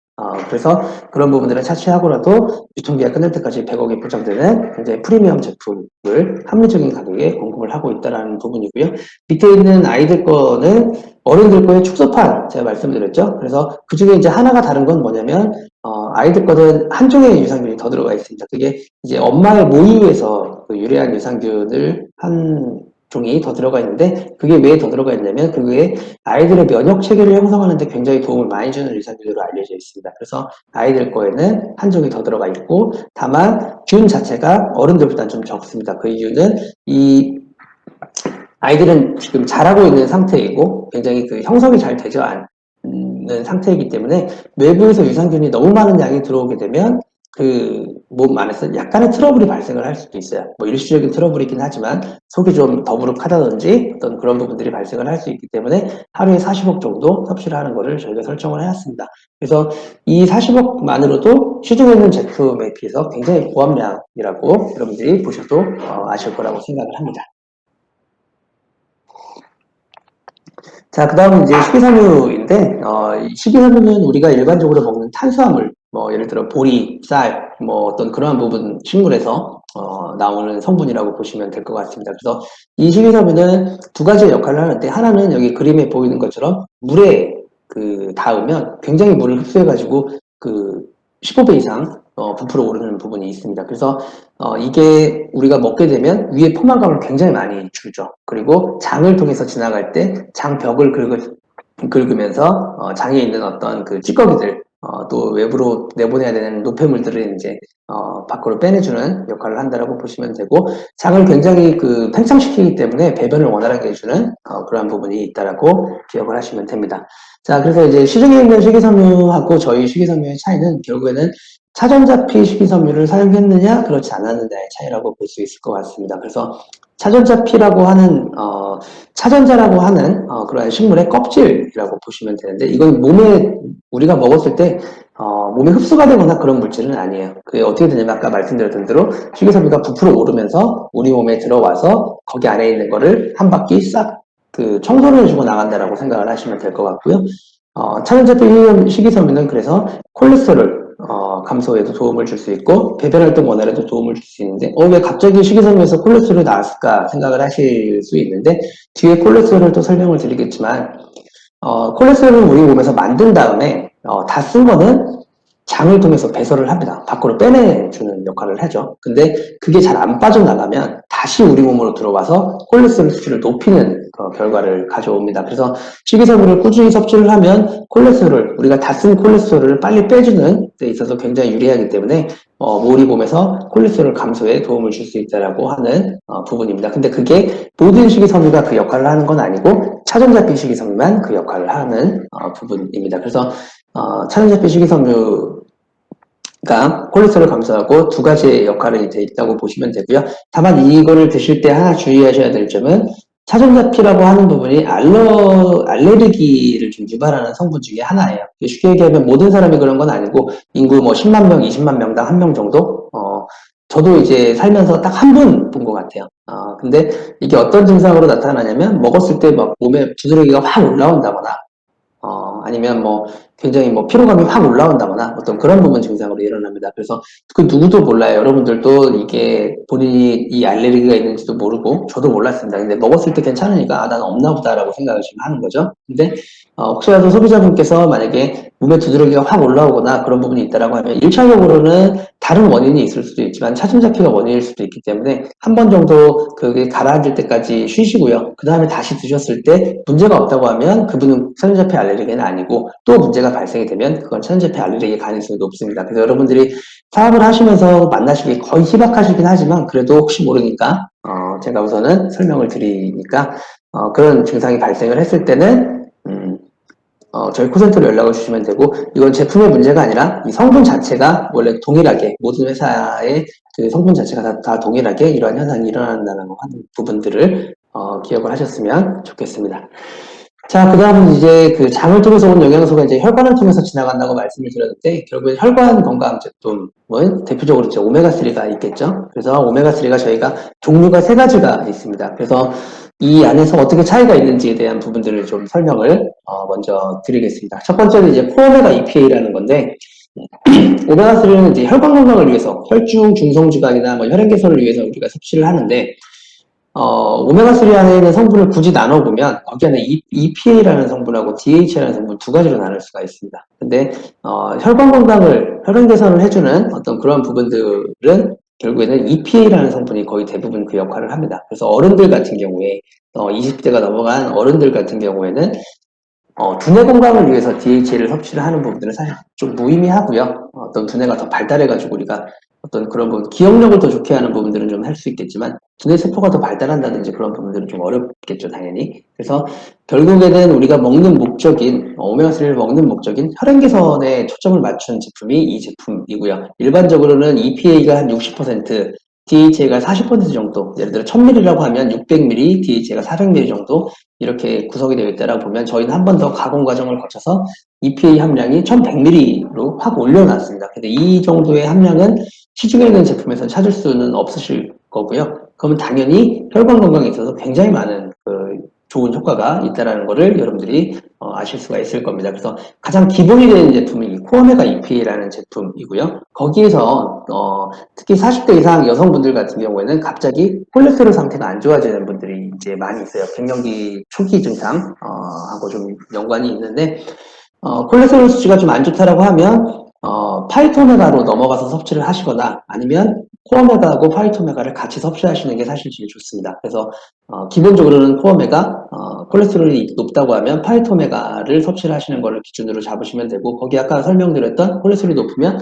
그래서 그런 부분들을 차치하고라도 유통기한 끝날 때까지 100억이 보장되는 굉장히 프리미엄 제품을 합리적인 가격에 공급을 하고 있다는 부분이고요. 밑에 있는 아이들 거는 어른들 거의 축소판 제가 말씀드렸죠. 그래서 그 중에 이제 하나가 다른 건 뭐냐면 아이들 거는 한 종의 유산균이 더 들어가 있습니다. 그게 이제 엄마의 모유에서 그 유래한 유산균을 한 종이 더 들어가 있는데 그게 왜 더 들어가 있냐면 그게 아이들의 면역 체계를 형성하는 데 굉장히 도움을 많이 주는 유산균으로 알려져 있습니다. 그래서 아이들 거에는 한 종이 더 들어가 있고 다만 균 자체가 어른들보다는 좀 적습니다. 그 이유는 이 아이들은 지금 자라고 있는 상태이고 굉장히 그 형성이 잘 되지 않는 상태이기 때문에 외부에서 유산균이 너무 많은 양이 들어오게 되면 그 몸 안에서 약간의 트러블이 발생을 할 수도 있어요. 뭐 일시적인 트러블이긴 하지만 속이 좀 더부룩하다든지 어떤 그런 부분들이 발생을 할 수 있기 때문에 하루에 40억 정도 섭취를 하는 것을 저희가 설정을 해놨습니다. 그래서 이 40억만으로도 시중에 있는 제품에 비해서 굉장히 고함량이라고 여러분들이 보셔도 아실 거라고 생각을 합니다. 자, 그 다음은 이제 식이섬유인데, 식이섬유는 우리가 일반적으로 먹는 탄수화물, 뭐, 예를 들어 보리, 쌀, 뭐, 어떤 그러한 부분, 식물에서, 나오는 성분이라고 보시면 될 것 같습니다. 그래서 이 식이섬유는 두 가지 역할을 하는데, 하나는 여기 그림에 보이는 것처럼 물에 닿으면 굉장히 물을 흡수해가지고 그 15배 이상 부풀어 오르는 부분이 있습니다. 그래서 이게 우리가 먹게 되면 위에 포만감을 굉장히 많이 주죠. 그리고 장을 통해서 지나갈 때 장벽을 긁으면서 장에 있는 어떤 그 찌꺼기들 또 외부로 내보내야 되는 노폐물들을 이제 밖으로 빼내주는 역할을 한다라고 보시면 되고, 장을 굉장히 팽창시키기 때문에 배변을 원활하게 해주는 그러한 부분이 있다라고 기억을 하시면 됩니다. 자, 그래서 이제 시중에 있는 식이섬유하고 저희 식이섬유의 차이는 결국에는 차전자피 식이섬유를 사용했느냐 그렇지 않았느냐의 차이라고 볼 수 있을 것 같습니다. 그래서 차전자피라고 하는 차전자라고 하는 그러한 식물의 껍질이라고 보시면 되는데, 이건 몸에 우리가 먹었을 때 몸에 흡수가 되거나 그런 물질은 아니에요. 그게 어떻게 되냐면 아까 말씀드렸던 대로 식이섬유가 부풀어 오르면서 우리 몸에 들어와서 거기 안에 있는 거를 한 바퀴 싹 청소를 해주고 나간다라고 생각을 하시면 될 것 같고요. 차전자피 식이섬유는 그래서 콜레스테롤 감소에도 도움을 줄 수 있고 배변 활동 원활에도 도움을 줄 수 있는데 왜 갑자기 식이섬유에서 콜레스테롤이 나왔을까 생각을 하실 수 있는데, 뒤에 콜레스테롤을 또 설명을 드리겠지만 콜레스테롤을 우리 몸에서 만든 다음에 다 쓴 거는 장을 통해서 배설을 합니다. 밖으로 빼내주는 역할을 하죠. 근데 그게 잘 안 빠져나가면 다시 우리 몸으로 들어와서 콜레스테롤 수치를 높이는 결과를 가져옵니다. 그래서 식이섬유를 꾸준히 섭취를 하면 우리가 다 쓴 콜레스테롤을 빨리 빼주는 데 있어서 굉장히 유리하기 때문에 우리 몸에서 콜레스테롤 감소에 도움을 줄 수 있다라고 하는 부분입니다. 근데 그게 모든 식이섬유가 그 역할을 하는 건 아니고 차전자피 식이섬유만 그 역할을 하는 부분입니다. 그래서 차전자피 식이섬유가 콜레스테롤 감소하고 두 가지의 역할이 있다고 보시면 되고요. 다만 이거를 드실 때 하나 주의하셔야 될 점은 차전자피라고 하는 부분이 알레르기를 좀 유발하는 성분 중에 하나예요. 쉽게 얘기하면 모든 사람이 그런 건 아니고 인구 10만 명, 20만 명당 한 명 정도? 저도 이제 살면서 딱 한 분 본 것 같아요. 근데 이게 어떤 증상으로 나타나냐면 먹었을 때 막 몸에 두드러기가 확 올라온다거나 아니면 굉장히 피로감이 확 올라온다거나 어떤 그런 부분 증상으로 일어납니다. 그래서 그 누구도 몰라요. 여러분들도 이게 본인이 이 알레르기가 있는지도 모르고 저도 몰랐습니다. 근데 먹었을 때 괜찮으니까 나는 없나 보다라고 생각을 지금 하는 거죠. 근데 혹시라도 소비자분께서 만약에 몸에 두드러기가 확 올라오거나 그런 부분이 있다라고 하면 1차적으로는 다른 원인이 있을 수도 있지만 차전자피가 원인일 수도 있기 때문에 한 번 정도 그게 가라앉을 때까지 쉬시고요. 그 다음에 다시 드셨을 때 문제가 없다고 하면 그분은 차전자피 알레르기는 아니고 또 문제가 발생이 되면 그건 차전자피 알레르기 가능성이 높습니다. 그래서 여러분들이 사업을 하시면서 만나시기 거의 희박하시긴 하지만 그래도 혹시 모르니까 제가 우선은 설명을 드리니까 그런 증상이 발생을 했을 때는 저희 콜센터로 연락을 주시면 되고, 이건 제품의 문제가 아니라 이 성분 자체가 원래 동일하게 모든 회사의 그 성분 자체가 다 동일하게 이러한 현상이 일어난다는 부분들을 기억을 하셨으면 좋겠습니다. 자, 그 다음은 이제 그 장을 통해서 온 영양소가 이제 혈관을 통해서 지나간다고 말씀을 드렸는데, 결국에 혈관 건강 제품은 대표적으로 이제 오메가3가 있겠죠. 그래서 오메가3가 저희가 종류가 세 가지가 있습니다. 그래서 이 안에서 어떻게 차이가 있는지에 대한 부분들을 좀 설명을 먼저 드리겠습니다. 첫 번째는 이제 코오메가 EPA라는 건데, 오메가3는 이제 혈관 건강을 위해서 혈중 중성지방이나 혈행 개선을 위해서 우리가 섭취를 하는데, 오메가3 안에 있는 성분을 굳이 나눠보면 거기 안에 EPA라는 성분하고 DHA라는 성분 두 가지로 나눌 수가 있습니다. 근데 혈관 개선을 해주는 어떤 그런 부분들은 결국에는 EPA라는 성분이 거의 대부분 그 역할을 합니다. 그래서 어른들 같은 경우에 20대가 넘어간 어른들 같은 경우에는 두뇌 건강을 위해서 DHA를 섭취를 하는 부분들은 사실 좀 무의미하고요. 어떤 두뇌가 더 발달해가지고 우리가 어떤 그런 부분, 기억력을 더 좋게 하는 부분들은 좀 할 수 있겠지만 두뇌 세포가 더 발달한다든지 그런 부분들은 좀 어렵겠죠, 당연히. 그래서 결국에는 우리가 먹는 목적인 오메가3를 먹는 목적인 혈행 개선에 초점을 맞춘 제품이 이 제품이고요. 일반적으로는 EPA가 한 60%, DHA가 40% 정도, 예를 들어 1000ml라고 하면 600ml, DHA가 400ml 정도 이렇게 구성이 되어 있다라고 보면 저희는 한 번 더 가공 과정을 거쳐서 EPA 함량이 1100ml로 확 올려놨습니다. 근데 이 정도의 함량은 시중에 있는 제품에서 찾을 수는 없으실 거고요. 그러면 당연히 혈관 건강에 있어서 굉장히 많은 좋은 효과가 있다는 것을 여러분들이 아실 수가 있을 겁니다. 그래서 가장 기본이 되는 제품이 이 코오메가 EPA라는 제품이고요. 거기에서 특히 40대 이상 여성분들 같은 경우에는 갑자기 콜레스테롤 상태가 안 좋아지는 분들이 이제 많이 있어요. 갱년기 초기 증상 하고 좀 연관이 있는데 콜레스테롤 수치가 좀 안 좋다라고 하면 파이토메가로 넘어가서 섭취를 하시거나 아니면 코어메가하고 파이토메가를 같이 섭취하시는 게 사실 제일 좋습니다. 그래서 기본적으로는 코어메가, 콜레스테롤이 높다고 하면 파이토메가를 섭취를 하시는 것을 기준으로 잡으시면 되고, 거기 아까 설명드렸던 콜레스테롤이 높으면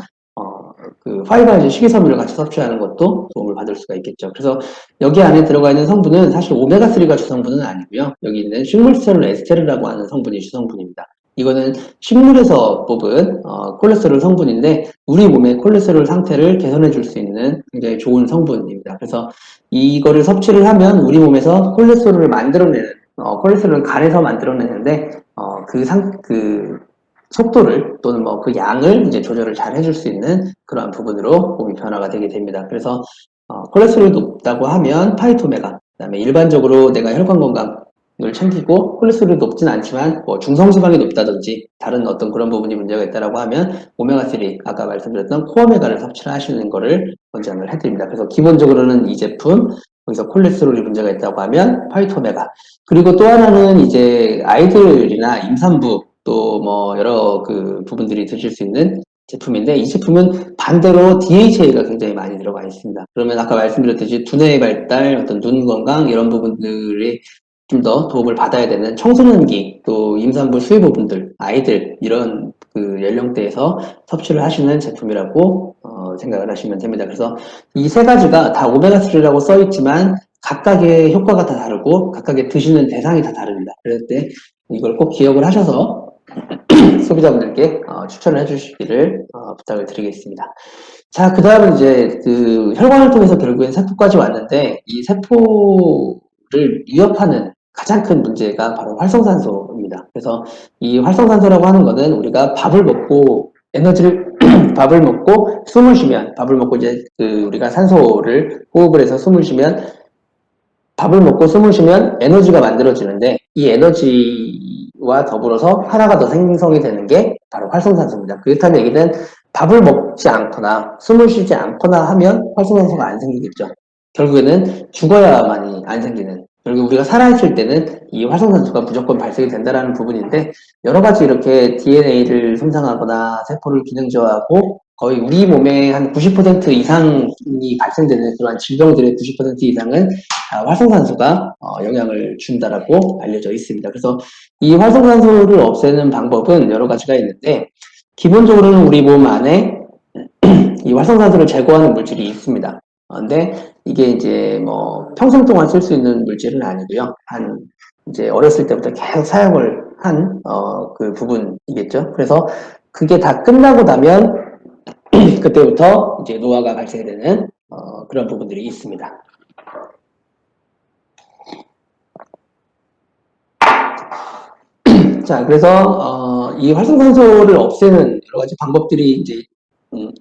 그 파이버이즈 식이섬유를 같이 섭취하는 것도 도움을 받을 수가 있겠죠. 그래서 여기 안에 들어가 있는 성분은 사실 오메가3가 주성분은 아니고요. 여기 있는 식물세룰 에스테르라고 하는 성분이 주성분입니다. 이거는 식물에서 뽑은 콜레스테롤 성분인데 우리 몸의 콜레스테롤 상태를 개선해 줄 수 있는 굉장히 좋은 성분입니다. 그래서 이거를 섭취를 하면 우리 몸에서 콜레스테롤을 만들어내는 콜레스테롤을 간에서 만들어내는데 그 속도를 또는 뭐 그 양을 이제 조절을 잘 해줄 수 있는 그러한 부분으로 몸이 변화가 되게 됩니다. 그래서 콜레스테롤이 높다고 하면 파이토메가, 그다음에 일반적으로 내가 혈관 건강을 챙기고 콜레스테롤이 높진 않지만 뭐 중성지방이 높다든지 다른 어떤 그런 부분이 문제가 있다라고 하면 오메가3, 아까 말씀드렸던 코어메가를 섭취를 하시는 거를 권장을 해드립니다. 그래서 기본적으로는 이 제품, 거기서 콜레스테롤이 문제가 있다고 하면 파이토메가, 그리고 또 하나는 이제 아이들이나 임산부 또 뭐 여러 그 부분들이 드실 수 있는 제품인데, 이 제품은 반대로 DHA가 굉장히 많이 들어가 있습니다. 그러면 아까 말씀드렸듯이 두뇌의 발달, 어떤 눈 건강 이런 부분들이 좀 더 도움을 받아야 되는 청소년기, 또 임산부 수의보분들, 아이들 이런 그 연령대에서 섭취를 하시는 제품이라고 생각을 하시면 됩니다. 그래서 이 세 가지가 다 오메가3라고 써 있지만 각각의 효과가 다 다르고 각각의 드시는 대상이 다 다릅니다. 그럴 때 이걸 꼭 기억을 하셔서 소비자분들께 추천을 해주시기를 부탁을 드리겠습니다. 자, 그 다음은 이제 그 혈관을 통해서 결국엔 세포까지 왔는데, 이 세포를 위협하는 가장 큰 문제가 바로 활성산소입니다. 그래서 이 활성산소라고 하는 거는 우리가 밥을 먹고 에너지를 밥을 먹고 숨을 쉬면, 밥을 먹고 이제 그 우리가 산소를 호흡을 해서 숨을 쉬면, 밥을 먹고 숨을 쉬면 에너지가 만들어지는데, 이 에너지와 더불어서 하나가 더 생성이 되는 게 바로 활성산소입니다. 그렇다는 얘기는 밥을 먹지 않거나 숨을 쉬지 않거나 하면 활성산소가 안 생기겠죠. 결국에는 죽어야만이 안 생기는, 결국 우리가 살아있을 때는 이 활성산소가 무조건 발생이 된다는 부분인데, 여러 가지 이렇게 DNA를 손상하거나 세포를 기능 저하하고 거의 우리 몸의 한 90% 이상이 발생되는 그러한 질병들의 90% 이상은 활성산소가 영향을 준다라고 알려져 있습니다. 그래서 이 활성산소를 없애는 방법은 여러 가지가 있는데, 기본적으로는 우리 몸 안에 이 활성산소를 제거하는 물질이 있습니다. 근데 이게 이제 뭐 평생 동안 쓸 수 있는 물질은 아니고요. 한 이제 어렸을 때부터 계속 사용을 한 그 부분이겠죠. 그래서 그게 다 끝나고 나면 그때부터 이제 노화가 발생되는 그런 부분들이 있습니다. 자, 그래서 이 활성산소를 없애는 여러 가지 방법들이 이제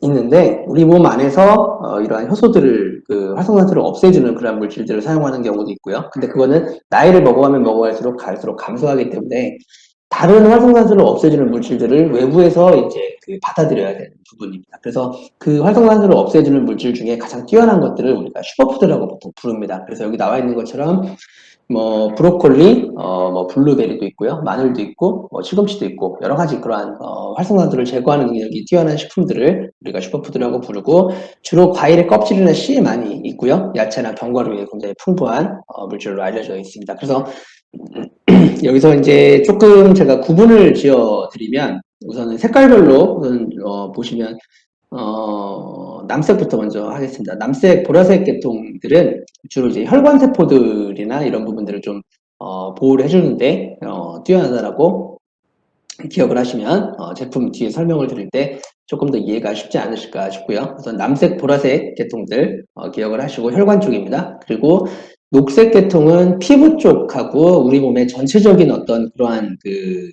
있는데, 우리 몸 안에서 이러한 효소들을 그 활성산소를 없애주는 그런 물질들을 사용하는 경우도 있고요. 근데 그거는 나이를 먹어가면 먹어갈수록 갈수록 감소하기 때문에 다른 활성산소를 없애주는 물질들을 외부에서 이제 그 받아들여야 되는 부분입니다. 그래서 그 활성산소를 없애주는 물질 중에 가장 뛰어난 것들을 우리가 슈퍼푸드라고 보통 부릅니다. 그래서 여기 나와 있는 것처럼 뭐 브로콜리, 뭐 블루베리도 있고요, 마늘도 있고, 뭐 시금치도 있고, 여러 가지 그러한 활성산소를 제거하는 능력이 뛰어난 식품들을 우리가 슈퍼푸드라고 부르고, 주로 과일의 껍질이나 씨에 많이 있고요, 야채나 견과류에 굉장히 풍부한 물질로 알려져 있습니다. 그래서 여기서 이제 조금 제가 구분을 지어드리면, 우선은 색깔별로 우선 보시면 남색부터 먼저 하겠습니다. 남색, 보라색 계통들은 주로 이제 혈관 세포들이나 이런 부분들을 좀 보호를 해주는데 뛰어나다라고 기억을 하시면 제품 뒤에 설명을 드릴 때 조금 더 이해가 쉽지 않으실까 싶고요. 우선 남색, 보라색 계통들 기억을 하시고, 혈관 쪽입니다. 그리고 녹색 계통은 피부 쪽하고 우리 몸의 전체적인 어떤 그러한 그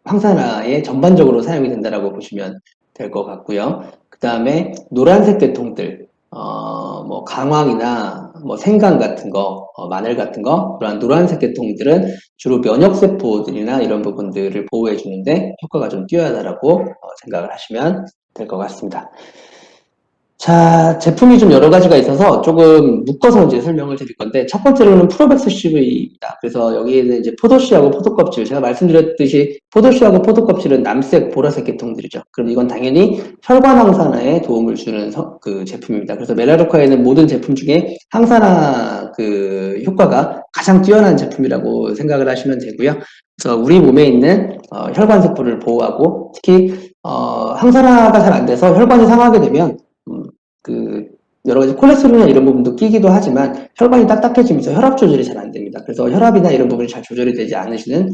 항산화에 전반적으로 사용이 된다라고 보시면 될 것 같고요. 그 다음에 노란색 계통들, 뭐 강황이나 뭐 생강 같은 거, 마늘 같은 거, 그러한 노란색 계통들은 주로 면역세포들이나 이런 부분들을 보호해 주는데 효과가 좀 뛰어나다라고 생각을 하시면 될 것 같습니다. 자, 제품이 좀 여러 가지가 있어서 조금 묶어서 이제 설명을 드릴 건데, 첫 번째로는 프로벡스 CV입니다. 그래서 여기에는 이제 포도씨하고 포도껍질, 제가 말씀드렸듯이 포도씨하고 포도껍질은 남색, 보라색 계통들이죠. 그럼 이건 당연히 혈관 항산화에 도움을 주는 그 제품입니다. 그래서 멜라루카에는 모든 제품 중에 항산화 그 효과가 가장 뛰어난 제품이라고 생각을 하시면 되고요. 그래서 우리 몸에 있는 혈관 세포를 보호하고, 특히 항산화가 잘 안 돼서 혈관이 상하게 되면 그 여러 가지 콜레스테롤이나 이런 부분도 끼기도 하지만 혈관이 딱딱해지면서 혈압 조절이 잘 안 됩니다. 그래서 혈압이나 이런 부분이 잘 조절이 되지 않으시는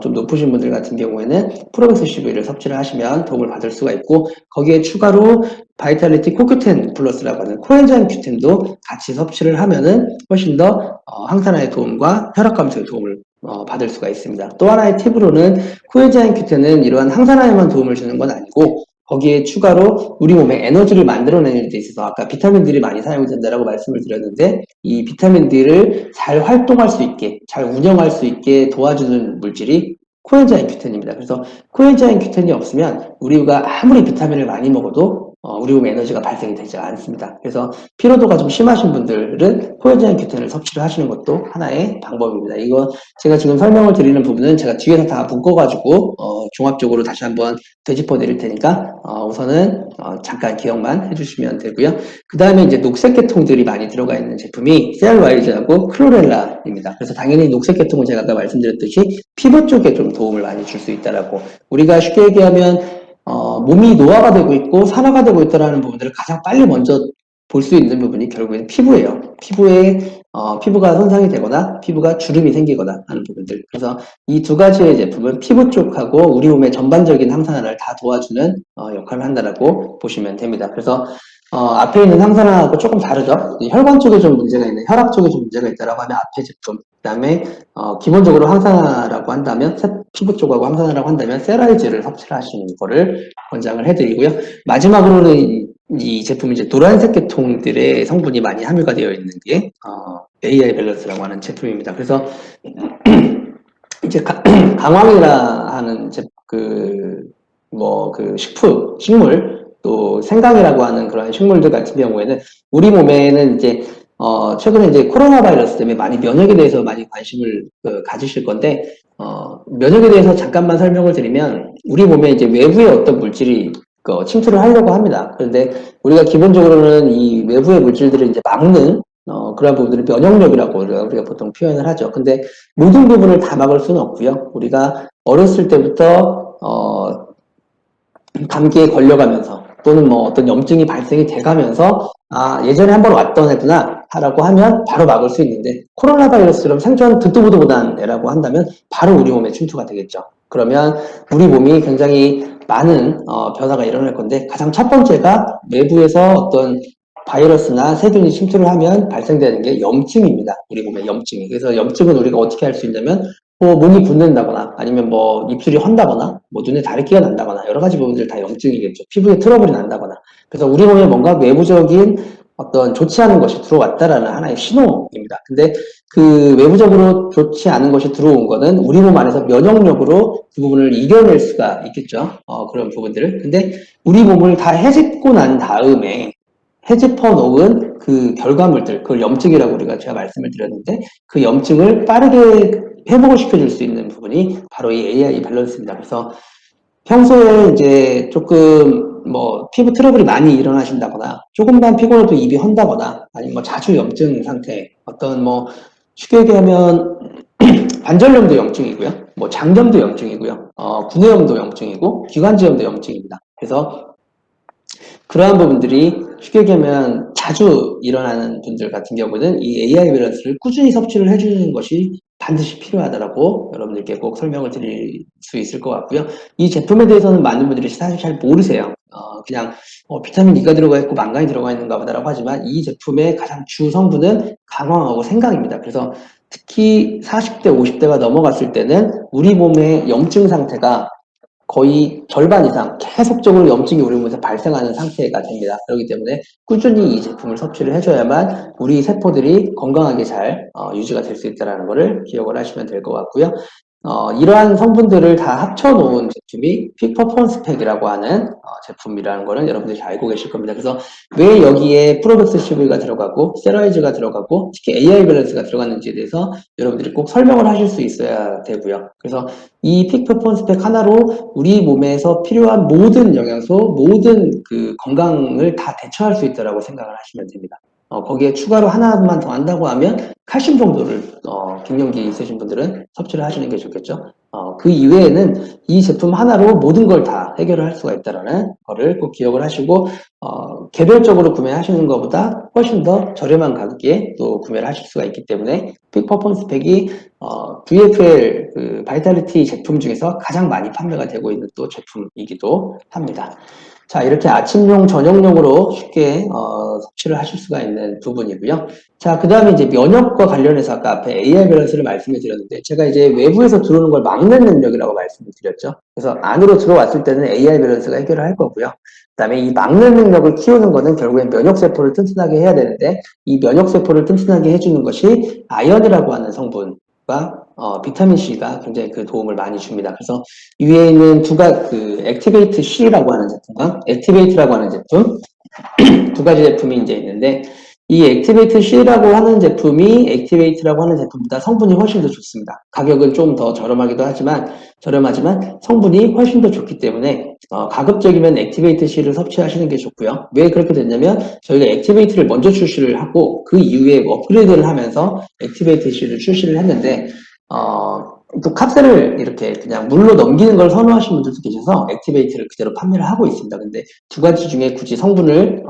좀 높으신 분들 같은 경우에는 프로벡스 CV를 섭취를 하시면 도움을 받을 수가 있고, 거기에 추가로 바이탈리티 코큐텐 플러스라고 하는 코엔자임 Q10도 같이 섭취를 하면은 훨씬 더 항산화의 도움과 혈압 감소의 도움을 받을 수가 있습니다. 또 하나의 팁으로는 코엔자임 Q10은 이러한 항산화에만 도움을 주는 건 아니고, 거기에 추가로 우리 몸에 에너지를 만들어내는 데 있어서 아까 비타민들이 많이 사용이 된다라고 말씀을 드렸는데, 이 비타민들을 잘 활동할 수 있게, 잘 운영할 수 있게 도와주는 물질이 코엔자임 Q10입니다. 그래서 코엔자임 Q10이 없으면 우리가 아무리 비타민을 많이 먹어도 우리 몸에 에너지가 발생이 되지 않습니다. 그래서 피로도가 좀 심하신 분들은 코엔자임 Q10을 섭취를 하시는 것도 하나의 방법입니다. 이거 제가 지금 설명을 드리는 부분은 제가 뒤에서 다 묶어가지고 종합적으로 다시 한번 되짚어 드릴 테니까 우선은 잠깐 기억만 해주시면 되고요. 그 다음에 이제 녹색 계통들이 많이 들어가 있는 제품이 셀와이즈하고 클로렐라입니다. 그래서 당연히 녹색 계통은 제가 아까 말씀드렸듯이 피부 쪽에 좀 도움을 많이 줄 수 있다라고, 우리가 쉽게 얘기하면 몸이 노화가 되고 있고 산화가 되고 있다라는 부분들을 가장 빨리 먼저 볼 수 있는 부분이 결국에는 피부예요. 피부가 손상이 되거나 피부가 주름이 생기거나 하는 부분들. 그래서 이 두 가지의 제품은 피부 쪽하고 우리 몸의 전반적인 항산화를 다 도와주는 역할을 한다라고 보시면 됩니다. 그래서 앞에 있는 항산화하고 조금 다르죠. 혈관 쪽에 좀 문제가 있는, 혈압 쪽에 좀 문제가 있다라고 하면 앞에 제품. 그다음에 기본적으로 항산화라고 한다면, 피부 쪽하고 항산화라고 한다면 세라이즈를 섭취를 하시는 거를 권장을 해드리고요. 마지막으로는 이 제품이 이제 노란색 계통들의 성분이 많이 함유가 되어 있는 게 AI 밸런스라고 하는 제품입니다. 그래서 이제 강황이라 하는 식물, 또 생강이라고 하는 그런 식물들 같은 경우에는 우리 몸에는 이제 최근에 이제 코로나 바이러스 때문에 많이 면역에 대해서 많이 관심을 가지실 건데, 면역에 대해서 잠깐만 설명을 드리면, 우리 몸에 이제 외부의 어떤 물질이 침투를 하려고 합니다. 그런데 우리가 기본적으로는 이 외부의 물질들을 이제 막는 그런 부분들을 면역력이라고 우리가 보통 표현을 하죠. 근데 모든 부분을 다 막을 수는 없고요. 우리가 어렸을 때부터 감기에 걸려가면서 또는 뭐 어떤 염증이 발생이 돼가면서 예전에 한번 왔던 애구나 라고 하면 바로 막을 수 있는데, 코로나 바이러스처럼 생전 듣도 보도 못한 애라고 한다면 바로 우리 몸에 침투가 되겠죠. 그러면 우리 몸이 굉장히 많은 변화가 일어날 건데, 가장 첫 번째가 외부에서 어떤 바이러스나 세균이 침투를 하면 발생되는 게 염증입니다. 우리 몸에 염증이. 그래서 염증은 우리가 어떻게 할 수 있냐면, 몸이 붓는다거나 아니면 뭐 입술이 헌다거나 뭐 눈에 다래끼가 난다거나 여러 가지 부분들 다 염증이겠죠. 피부에 트러블이 난다거나. 그래서 우리 몸에 뭔가 외부적인 어떤 좋지 않은 것이 들어왔다라는 하나의 신호입니다. 근데 그 외부적으로 좋지 않은 것이 들어온 거는 우리 몸 안에서 면역력으로 그 부분을 이겨낼 수가 있겠죠. 그런 부분들을. 근데 우리 몸을 다 해집고 난 다음에 해집어 놓은 그 결과물들, 그걸 염증이라고 제가 말씀을 드렸는데, 그 염증을 빠르게 회복을 시켜줄 수 있는 부분이 바로 이 AI 밸런스입니다. 그래서 평소에 이제 조금 뭐 피부 트러블이 많이 일어나신다거나, 조금만 피곤해도 입이 헌다거나, 아니면 뭐 자주 염증 상태, 어떤 뭐 쉽게 얘기하면 관절염도 염증이고요, 뭐 장염도 염증이고요, 구내염도 염증이고, 기관지염도 염증입니다. 그래서 그러한 부분들이 쉽게 얘기하면 자주 일어나는 분들 같은 경우는 이 AI 밸런스를 꾸준히 섭취를 해주는 것이 반드시 필요하다라고 여러분들께 꼭 설명을 드릴 수 있을 것 같고요. 이 제품에 대해서는 많은 분들이 사실 잘 모르세요. 그냥 비타민 E가 들어가 있고 망간이 들어가 있는가 보다라고 하지만, 이 제품의 가장 주 성분은 강황하고 생강입니다. 그래서 특히 40대, 50대가 넘어갔을 때는 우리 몸의 염증 상태가 거의 절반 이상 계속적으로 염증이 우리 몸에서 발생하는 상태가 됩니다. 그렇기 때문에 꾸준히 이 제품을 섭취를 해줘야만 우리 세포들이 건강하게 잘 유지가 될 수 있다는 것을 기억을 하시면 될 것 같고요. 이러한 성분들을 다 합쳐놓은 제품이 픽 퍼포먼스 팩이라고 하는 제품이라는 거는 여러분들이 잘 알고 계실 겁니다. 그래서 왜 여기에 프로벡스 CV가 들어가고 스테로이드가 들어가고 특히 AI 밸런스가 들어갔는지에 대해서 여러분들이 꼭 설명을 하실 수 있어야 되고요. 그래서 이 픽 퍼포먼스 팩 하나로 우리 몸에서 필요한 모든 영양소, 모든 그 건강을 다 대처할 수 있다라고 생각을 하시면 됩니다. 거기에 추가로 하나만 더 한다고 하면 칼슘 정도를 갱년기 있으신 분들은 섭취를 하시는 게 좋겠죠. 그 이외에는 이 제품 하나로 모든 걸 다 해결을 할 수가 있다는 거를 꼭 기억을 하시고 개별적으로 구매하시는 것보다 훨씬 더 저렴한 가격에 또 구매를 하실 수가 있기 때문에 픽 퍼포먼스 팩이 VFL 그 바이탈리티 제품 중에서 가장 많이 판매가 되고 있는 또 제품이기도 합니다. 자, 이렇게 아침용, 저녁용으로 쉽게 섭취를 하실 수가 있는 부분이고요. 자, 그 다음에 이제 면역과 관련해서 아까 앞에 AI 밸런스를 말씀을 드렸는데 제가 이제 외부에서 들어오는 걸 막는 능력이라고 말씀을 드렸죠. 그래서 안으로 들어왔을 때는 AI 밸런스가 해결을 할 거고요. 그 다음에 이 막는 능력을 키우는 거는 결국엔 면역세포를 튼튼하게 해야 되는데 이 면역세포를 튼튼하게 해주는 것이 아연이라고 하는 성분과 비타민 C가 굉장히 그 도움을 많이 줍니다. 그래서 위에 있는 그 액티베이트 C라고 하는 제품과 액티베이트라고 하는 제품 두 가지 제품이 이제 있는데 이 액티베이트 C라고 하는 제품이 액티베이트라고 하는 제품보다 성분이 훨씬 더 좋습니다. 가격은 좀 더 저렴하지만 성분이 훨씬 더 좋기 때문에 가급적이면 액티베이트 C를 섭취하시는 게 좋고요. 왜 그렇게 됐냐면 저희가 액티베이트를 먼저 출시를 하고 그 이후에 업그레이드를 하면서 액티베이트 C를 출시를 했는데 또 캅셀을 이렇게 그냥 물로 넘기는 걸 선호하시는 분들도 계셔서 액티베이트를 그대로 판매를 하고 있습니다. 근데 두 가지 중에 굳이 성분을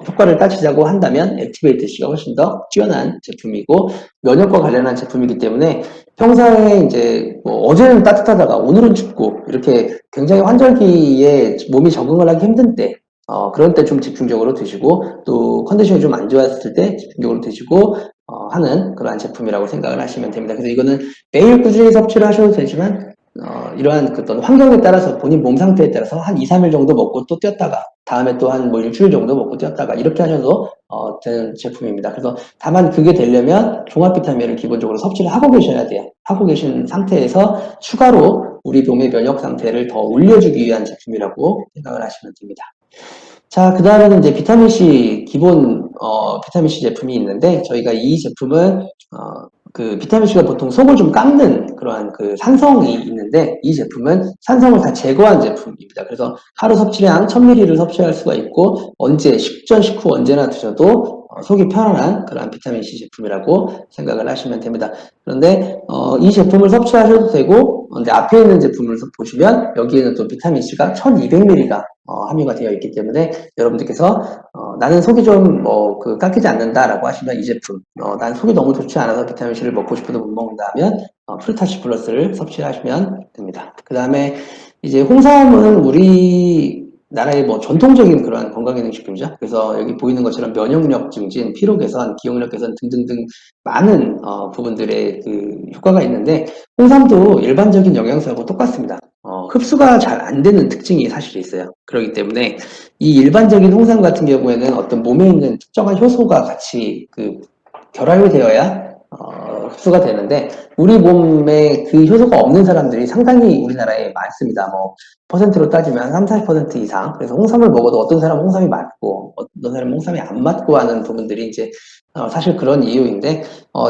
효과를 따지자고 한다면 액티베이트 C가 훨씬 더 뛰어난 제품이고 면역과 관련한 제품이기 때문에 평소에 이제 뭐 어제는 따뜻하다가 오늘은 춥고 이렇게 굉장히 환절기에 몸이 적응을 하기 힘든 때 그런 때 좀 집중적으로 드시고 또 컨디션이 좀 안 좋았을 때 집중적으로 드시고 하는 그러한 제품이라고 생각을 하시면 됩니다. 그래서 이거는 매일 꾸준히 섭취를 하셔도 되지만 이러한 어떤 환경에 따라서 본인 몸 상태에 따라서 한 2, 3일 정도 먹고 또 뛰었다가 다음에 또 한 뭐 일주일 정도 먹고 뛰었다가 이렇게 하셔도 되는 제품입니다. 그래서 다만 그게 되려면 종합 비타민을 기본적으로 섭취를 하고 계셔야 돼요. 하고 계신 상태에서 추가로 우리 몸의 면역 상태를 더 올려주기 위한 제품이라고 생각을 하시면 됩니다. 자, 그 다음에는 이제 비타민C, 기본, 비타민C 제품이 있는데, 저희가 이 제품은, 그 비타민C가 보통 속을 좀 깎는 그러한 그 산성이 있는데, 이 제품은 산성을 다 제거한 제품입니다. 그래서 하루 섭취량 1000ml를 섭취할 수가 있고, 언제, 식전, 식후 언제나 드셔도 속이 편안한 그러한 비타민C 제품이라고 생각을 하시면 됩니다. 그런데, 이 제품을 섭취하셔도 되고, 근데 앞에 있는 제품을 보시면, 여기에는 또 비타민C가 1200ml가 함유가 되어 있기 때문에 여러분들께서 나는 속이 좀 깎이지 않는다라고 하시면 이 제품 난 속이 너무 좋지 않아서 비타민C를 먹고 싶어도 못 먹는다 하면 프루타시 플러스를 섭취하시면 됩니다. 그 다음에 이제 홍삼은 우리나라의 뭐 전통적인 그러한 건강기능식품이죠. 그래서 여기 보이는 것처럼 면역력 증진, 피로 개선, 기억력 개선 등등등 많은 부분들의 그 효과가 있는데 홍삼도 일반적인 영양소하고 똑같습니다. 흡수가 잘 안 되는 특징이 사실 있어요. 그렇기 때문에 이 일반적인 홍삼 같은 경우에는 어떤 몸에 있는 특정한 효소가 같이 그 결합이 되어야 흡수가 되는데 우리 몸에 그 효소가 없는 사람들이 상당히 우리나라에 많습니다. 뭐 퍼센트로 따지면 3, 40% 이상. 그래서 홍삼을 먹어도 어떤 사람은 홍삼이 맞고 어떤 사람은 홍삼이 안 맞고 하는 부분들이 이제 사실 그런 이유인데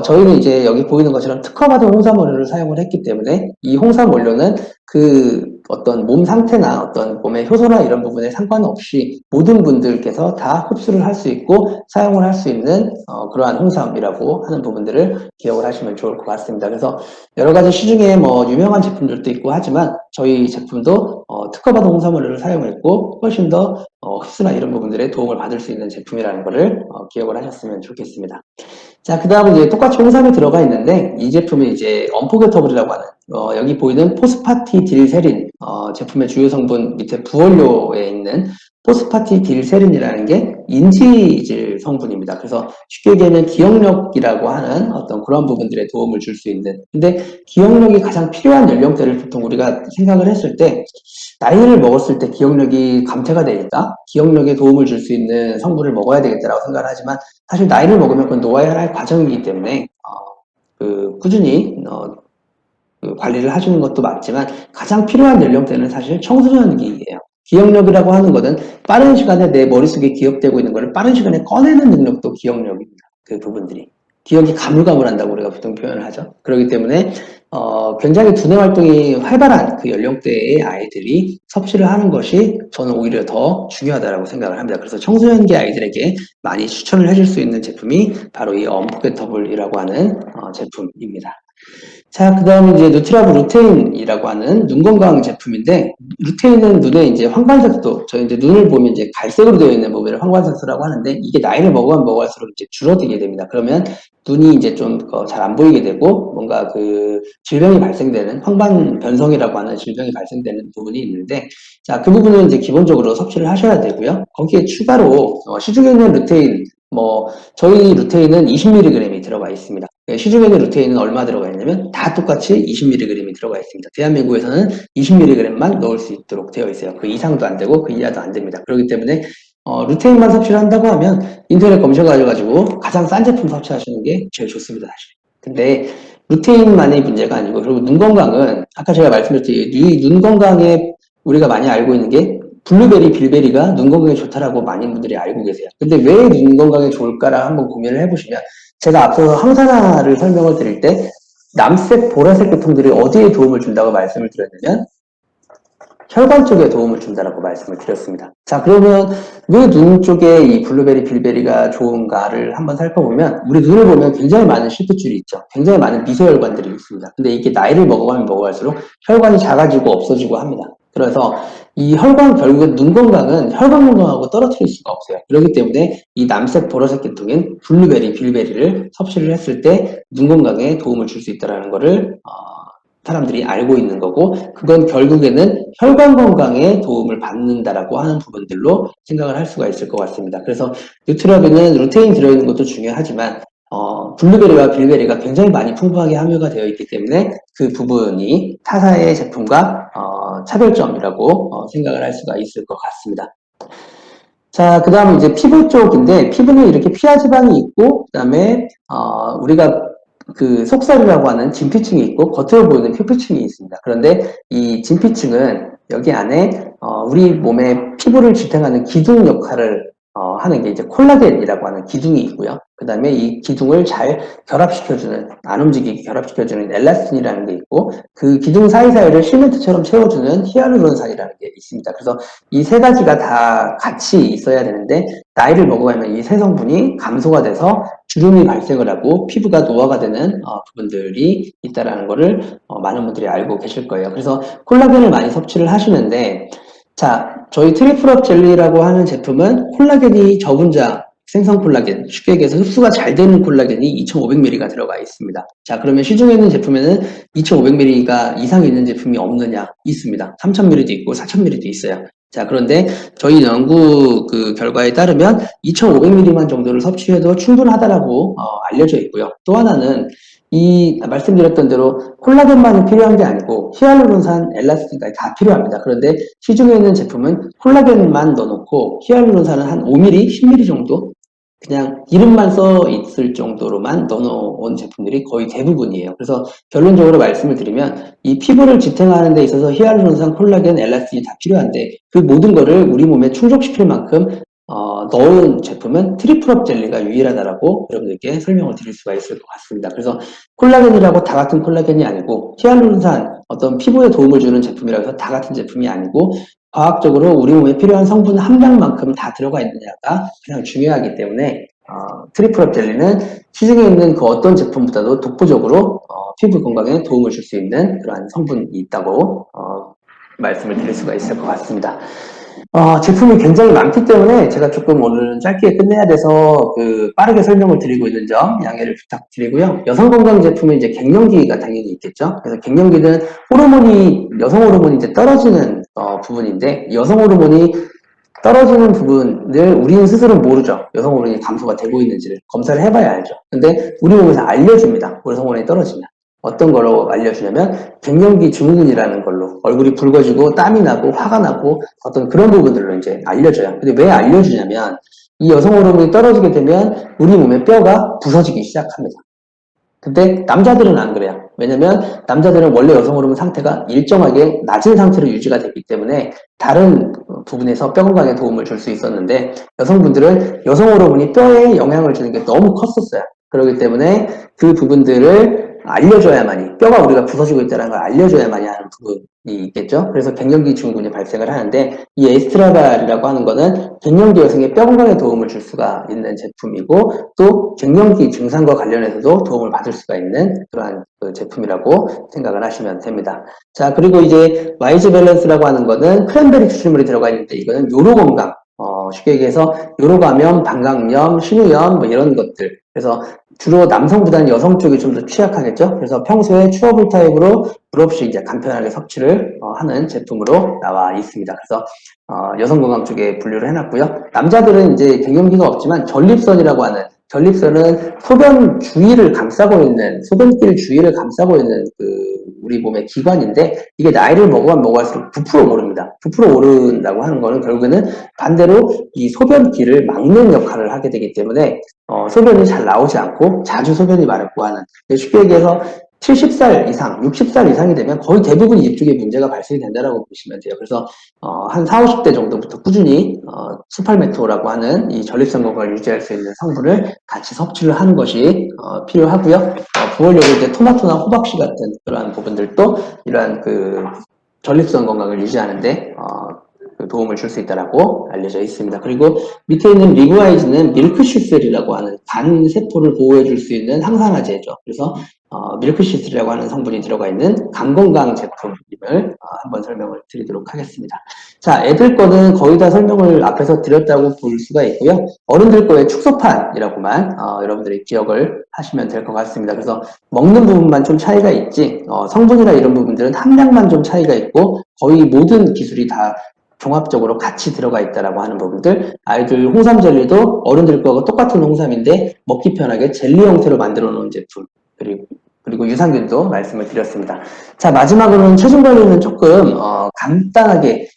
저희는 이제 여기 보이는 것처럼 특허받은 홍삼 원료를 사용을 했기 때문에 이 홍삼 원료는 그 어떤 몸 상태나 어떤 몸의 효소나 이런 부분에 상관없이 모든 분들께서 다 흡수를 할 수 있고 사용을 할 수 있는 그러한 홍삼이라고 하는 부분들을 기억을 하시면 좋을 것 같습니다. 그래서 여러 가지 시중에 뭐 유명한 제품들도 있고 하지만 저희 제품도 특허받은 홍삼 원료를 사용했고 훨씬 더 흡수나 이런 부분들에 도움을 받을 수 있는 제품이라는 것을 기억을 하셨으면 좋겠습니다. 자, 그 다음에 이제 똑같이 홍삼이 들어가 있는데 이 제품이 이제 언포게터블이라고 하는 여기 보이는 포스파티딜세린 제품의 주요 성분 밑에 부원료에 있는 포스파티딜세린이라는 게 인지질 성분입니다. 그래서 쉽게 얘기하면 기억력이라고 하는 어떤 그런 부분들에 도움을 줄 수 있는 근데 기억력이 가장 필요한 연령대를 보통 우리가 생각을 했을 때 나이를 먹었을 때 기억력이 감퇴가 되겠다. 기억력에 도움을 줄 수 있는 성분을 먹어야 되겠다라고 생각을 하지만 사실 나이를 먹으면 그건 놓아야 할 과정이기 때문에 꾸준히 관리를 해주는 것도 맞지만 가장 필요한 연령대는 사실 청소년기예요. 기억력이라고 하는 것은 빠른 시간에 내 머릿속에 기억되고 있는 것을 빠른 시간에 꺼내는 능력도 기억력입니다. 그 부분들이. 기억이 가물가물한다고 우리가 보통 표현을 하죠. 그렇기 때문에 굉장히 두뇌 활동이 활발한 그 연령대의 아이들이 섭취를 하는 것이 저는 오히려 더 중요하다고 생각을 합니다. 그래서 청소년기 아이들에게 많이 추천을 해줄 수 있는 제품이 바로 이 언포게터블이라고 하는 제품입니다. 자, 그 다음에 이제 누트라브 루테인이라고 하는 눈 건강 제품인데, 루테인은 눈에 이제 황반색소, 저희 이제 눈을 보면 이제 갈색으로 되어 있는 부분을 황반색소라고 하는데, 이게 나이를 먹어가면 먹을수록 이제 줄어들게 됩니다. 그러면 눈이 이제 좀 잘 안 보이게 되고, 뭔가 그 질병이 발생되는, 황반 변성이라고 하는 질병이 발생되는 부분이 있는데, 자, 그 부분은 이제 기본적으로 섭취를 하셔야 되고요. 거기에 추가로 시중에 있는 루테인, 저희 루테인은 20mg이 들어가 있습니다. 시중에 있는 루테인은 얼마 들어가 있냐면 다 똑같이 20mg이 들어가 있습니다. 대한민국에서는 20mg만 넣을 수 있도록 되어 있어요. 그 이상도 안 되고 그 이하도 안 됩니다. 그렇기 때문에 루테인만 섭취를 한다고 하면 인터넷 검색하셔가지고 가장 싼 제품 섭취하시는 게 제일 좋습니다, 사실. 근데 루테인만의 문제가 아니고, 그리고 눈 건강은 아까 제가 말씀드렸듯이 이 눈 건강에 우리가 많이 알고 있는 게 블루베리, 빌베리가 눈 건강에 좋다라고 많은 분들이 알고 계세요. 근데 왜 눈 건강에 좋을까라 한번 고민을 해보시면, 제가 앞서 항산화를 설명을 드릴 때 남색, 보라색 계통들이 어디에 도움을 준다고 말씀을 드렸냐면 혈관 쪽에 도움을 준다라고 말씀을 드렸습니다. 자, 그러면 왜 눈 쪽에 이 블루베리, 빌베리가 좋은가를 한번 살펴보면, 우리 눈을 보면 굉장히 많은 실핏줄이 있죠. 굉장히 많은 미소혈관들이 있습니다. 근데 이게 나이를 먹어가면 먹어갈수록 혈관이 작아지고 없어지고 합니다. 그래서 이 혈관, 결국에 눈 건강은 혈관 건강하고 떨어뜨릴 수가 없어요. 그렇기 때문에 이 남색, 보라색 계통인 블루베리, 빌베리를 섭취를 했을 때 눈 건강에 도움을 줄 수 있다는 것을 사람들이 알고 있는 거고, 그건 결국에는 혈관 건강에 도움을 받는다라고 하는 부분들로 생각을 할 수가 있을 것 같습니다. 그래서 뉴트라빈은 루테인 들어있는 것도 중요하지만 블루베리와 빌베리가 굉장히 많이 풍부하게 함유가 되어 있기 때문에 그 부분이 타사의 제품과 차별점이라고 생각을 할 수가 있을 것 같습니다. 자, 그 다음에 이제 피부 쪽인데, 피부는 이렇게 피하 지방이 있고, 그 다음에 우리가 그 속살이라고 하는 진피층이 있고 겉으로 보이는 표피층이 있습니다. 그런데 이 진피층은 여기 안에 우리 몸의 피부를 지탱하는 기둥 역할을 하는 게 이제 콜라겐이라고 하는 기둥이 있고요. 그 다음에 이 기둥을 잘 결합시켜주는, 안 움직이게 결합시켜주는 엘라스틴이라는 게 있고, 그 기둥 사이사이를 시멘트처럼 채워주는 히알루론산이라는 게 있습니다. 그래서 이 세 가지가 다 같이 있어야 되는데, 나이를 먹어가면 이 세 성분이 감소가 돼서 주름이 발생을 하고 피부가 노화가 되는 부분들이 있다는 것을 많은 분들이 알고 계실 거예요. 그래서 콜라겐을 많이 섭취를 하시는데, 자, 저희 트리플업 젤리라고 하는 제품은 콜라겐이 저분자 생성 콜라겐, 쉽게 얘기해서 흡수가 잘 되는 콜라겐이 2500mg가 들어가 있습니다. 자, 그러면 시중에 있는 제품에는 2500mg가 이상 있는 제품이 없느냐? 있습니다. 3000mg도 있고 4000mg도 있어요. 자, 그런데 저희 연구 그 결과에 따르면 2500mg만 정도를 섭취해도 충분하다라고 알려져 있고요. 또 하나는 이 말씀드렸던 대로 콜라겐만이 필요한 게 아니고 히알루론산, 엘라스틴까지 다 필요합니다. 그런데 시중에 있는 제품은 콜라겐만 넣어놓고 히알루론산은 한 5mm, 10mm 정도 그냥 이름만 써 있을 정도로만 넣어놓은 제품들이 거의 대부분이에요. 그래서 결론적으로 말씀을 드리면 이 피부를 지탱하는 데 있어서 히알루론산, 콜라겐, 엘라스틴이 다 필요한데 그 모든 거를 우리 몸에 충족시킬 만큼 넣은 제품은 트리플업 젤리가 유일하다라고 여러분들께 설명을 드릴 수가 있을 것 같습니다. 그래서 콜라겐이라고 다 같은 콜라겐이 아니고 히알루론산 어떤 피부에 도움을 주는 제품이라고 해서 다 같은 제품이 아니고 과학적으로 우리 몸에 필요한 성분 함량만큼 다 들어가 있느냐가 가장 중요하기 때문에 트리플업 젤리는 시중에 있는 그 어떤 제품보다도 독보적으로 피부 건강에 도움을 줄 수 있는 그러한 성분이 있다고 말씀을 드릴 수가 있을 것 같습니다. 제품이 굉장히 많기 때문에 제가 조금 오늘은 짧게 끝내야 돼서 빠르게 설명을 드리고 있는 점 양해를 부탁드리고요. 여성 건강 제품은 이제 갱년기가 당연히 있겠죠. 그래서 갱년기는 여성 호르몬이 이제 떨어지는 부분인데, 여성 호르몬이 떨어지는 부분을 우리는 스스로 모르죠. 여성 호르몬이 감소가 되고 있는지를 검사를 해봐야 알죠. 근데 우리 몸에서 알려줍니다. 여성 호르몬이 떨어지면. 어떤 걸로 알려주냐면 갱년기 증후군이라는 걸로 얼굴이 붉어지고 땀이 나고 화가 나고 어떤 그런 부분들로 이제 알려줘요. 근데 왜 알려주냐면 이 여성 호르몬이 떨어지게 되면 우리 몸의 뼈가 부서지기 시작합니다. 근데 남자들은 안 그래요. 왜냐면 남자들은 원래 여성 호르몬 상태가 일정하게 낮은 상태로 유지가 되기 때문에 다른 부분에서 뼈 건강에 도움을 줄 수 있었는데 여성분들은 여성 호르몬이 뼈에 영향을 주는 게 너무 컸었어요. 그렇기 때문에 그 부분들을 알려줘야만이, 뼈가 우리가 부서지고 있다는 걸 알려줘야만이 하는 부분이 있겠죠. 그래서 갱년기 증후군이 발생을 하는데 이 에스트라발이라고 하는 거는 갱년기 여성의 뼈 건강에 도움을 줄 수가 있는 제품이고 또 갱년기 증상과 관련해서도 도움을 받을 수가 있는 그러한 그 제품이라고 생각을 하시면 됩니다. 자, 그리고 이제 와이즈 밸런스라고 하는 거는 크랜베리 추출물이 들어가 있는데 이거는 요로 건강, 쉽게 얘기해서 요로 감염, 방광염, 신우염 뭐 이런 것들. 그래서 주로 남성보다는 여성 쪽이 좀 더 취약하겠죠. 그래서 평소에 추어블 타입으로 물 없이 이제 간편하게 섭취를 하는 제품으로 나와 있습니다. 그래서 여성 건강 쪽에 분류를 해놨고요. 남자들은 이제 갱년기가 없지만 전립선이라고 하는, 전립선은 소변 주위를 감싸고 있는, 소변길 주위를 감싸고 있는 그 우리 몸의 기관인데 이게 나이를 먹어가면 먹을수록 부풀어 오릅니다. 부풀어 오른다고 하는 거는 결국에는 반대로 이 소변길을 막는 역할을 하게 되기 때문에 소변이 잘 나오지 않고 자주 소변이 마렵고 하는, 쉽게 얘기해서 70살 이상, 60살 이상이 되면 거의 대부분 이쪽에 문제가 발생이 된다고 보시면 돼요. 그래서 한 40, 50대 정도부터 꾸준히 수팔메토라고 하는 이 전립선 건강을 유지할 수 있는 성분을 같이 섭취를 하는 것이 필요하고요. 부어려고 이제 토마토나 호박씨 같은 그러한 부분들도 이러한 그 전립선 건강을 유지하는데 그 도움을 줄 수 있다라고 알려져 있습니다. 그리고 밑에 있는 리그와이즈는 밀크시슬이라고 하는 간 세포를 보호해 줄 수 있는 항산화제죠. 그래서 밀크시슬이라고 하는 성분이 들어가 있는 간 건강 제품임을 한번 설명을 드리도록 하겠습니다. 자, 애들 거는 거의 다 설명을 앞에서 드렸다고 볼 수가 있고요. 어른들 거의 축소판이라고만 여러분들이 기억을 하시면 될 것 같습니다. 그래서 먹는 부분만 좀 차이가 있지 성분이나 이런 부분들은 함량만 좀 차이가 있고 거의 모든 기술이 다 종합적으로 같이 들어가 있다라고 하는 부분들. 아이들 홍삼 젤리도 어른들 거하고 똑같은 홍삼인데 먹기 편하게 젤리 형태로 만들어 놓은 제품. 그리고 유산균도 말씀을 드렸습니다. 자, 마지막으로는 체중 관리는 조금 간단하게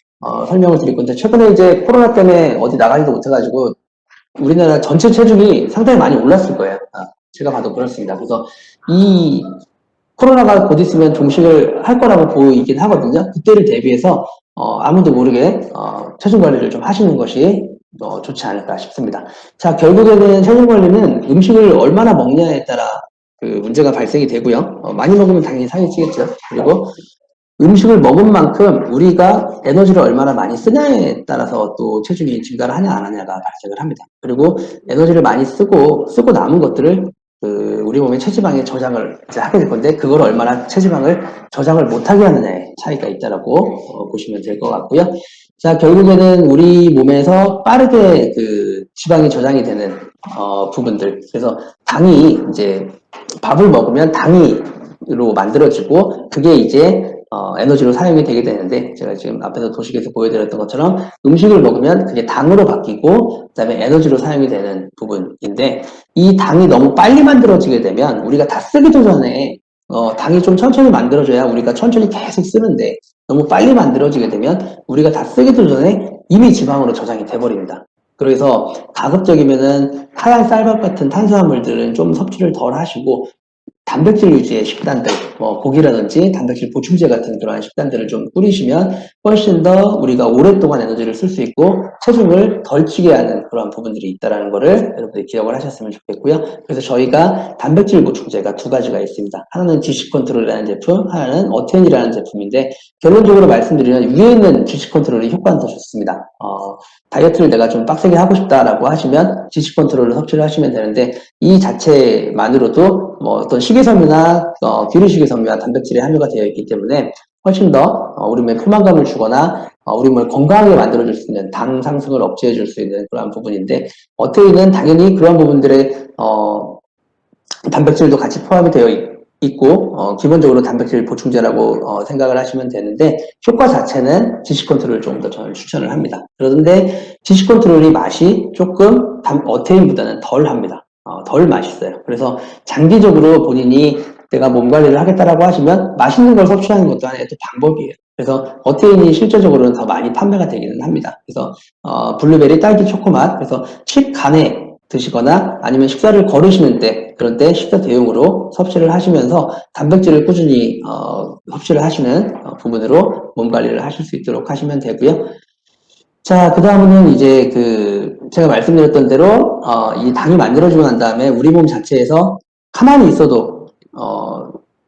설명을 드릴 건데 최근에 이제 코로나 때문에 어디 나가지도 못해가지고 우리나라 전체 체중이 상당히 많이 올랐을 거예요. 제가 봐도 그렇습니다. 그래서 이 코로나가 곧 있으면 종식을 할 거라고 보이긴 하거든요. 그때를 대비해서 아무도 모르게 체중 관리를 좀 하시는 것이 좋지 않을까 싶습니다. 자, 결국에는 체중 관리는 음식을 얼마나 먹냐에 따라 그 문제가 발생이 되고요. 많이 먹으면 당연히 살이 찌겠죠. 그리고 음식을 먹은 만큼 우리가 에너지를 얼마나 많이 쓰냐에 따라서 또 체중이 증가를 하냐 안 하냐가 발생을 합니다. 그리고 에너지를 많이 쓰고 남은 것들을 우리 몸의 체지방에 저장을 이제 하게 될 건데 그걸 얼마나 체지방을 저장을 못하게 하느냐에 차이가 있다라고 보시면 될 것 같고요. 자, 결국에는 우리 몸에서 빠르게 그 지방이 저장이 되는 부분들. 그래서 당이 이제 밥을 먹으면 당이로 만들어지고 그게 이제 에너지로 사용이 되게 되는데 제가 지금 앞에서 도식에서 보여드렸던 것처럼 음식을 먹으면 그게 당으로 바뀌고 그다음에 에너지로 사용이 되는 부분인데 이 당이 너무 빨리 만들어지게 되면 우리가 다 쓰기도 전에 당이 좀 천천히 만들어져야 우리가 천천히 계속 쓰는데 너무 빨리 만들어지게 되면 우리가 다 쓰기도 전에 이미 지방으로 저장이 돼버립니다. 그래서 가급적이면은 하얀 쌀밥 같은 탄수화물들은 좀 섭취를 덜 하시고 단백질 위주의 식단들, 고기라든지 단백질 보충제 같은 그러한 식단들을 좀 뿌리시면 훨씬 더 우리가 오랫동안 에너지를 쓸 수 있고 체중을 덜 찌게 하는 그러한 부분들이 있다는 것을 여러분들이 기억을 하셨으면 좋겠고요. 그래서 저희가 단백질 보충제가 두 가지가 있습니다. 하나는 지식 컨트롤이라는 제품, 하나는 어텐이라는 제품인데 결론적으로 말씀드리면 위에 있는 지식 컨트롤이 효과는 더 좋습니다. 다이어트를 내가 좀 빡세게 하고 싶다라고 하시면 지식 컨트롤을 섭취를 하시면 되는데 이 자체만으로도 어떤 식이섬유나 기르식이섬유와 단백질이 함유가 되어 있기 때문에 훨씬 더 우리 몸에 포만감을 주거나 우리 몸을 건강하게 만들어줄 수 있는 당 상승을 억제해줄 수 있는 그러한 부분인데 어테인은 당연히 그런 부분들의 단백질도 같이 포함이 되어 있고 기본적으로 단백질 보충제라고 생각을 하시면 되는데 효과 자체는 지식 컨트롤을 조금 더 저는 추천을 합니다. 그런데 지식 컨트롤이 맛이 조금 어테인보다는 덜 합니다. 덜 맛있어요. 그래서 장기적으로 본인이 내가 몸 관리를 하겠다라고 하시면 맛있는 걸 섭취하는 것도 하나의 또 방법이에요. 그래서 어테인이 실제적으로는 더 많이 판매가 되기는 합니다. 그래서 블루베리, 딸기, 초코맛, 그래서 칩 간에 드시거나 아니면 식사를 거르시는 때, 그런 때 식사 대용으로 섭취를 하시면서 단백질을 꾸준히 섭취를 하시는 부분으로 몸 관리를 하실 수 있도록 하시면 되고요. 자, 그 다음은 이제 제가 말씀드렸던 대로, 이 당이 만들어지고 난 다음에 우리 몸 자체에서 가만히 있어도,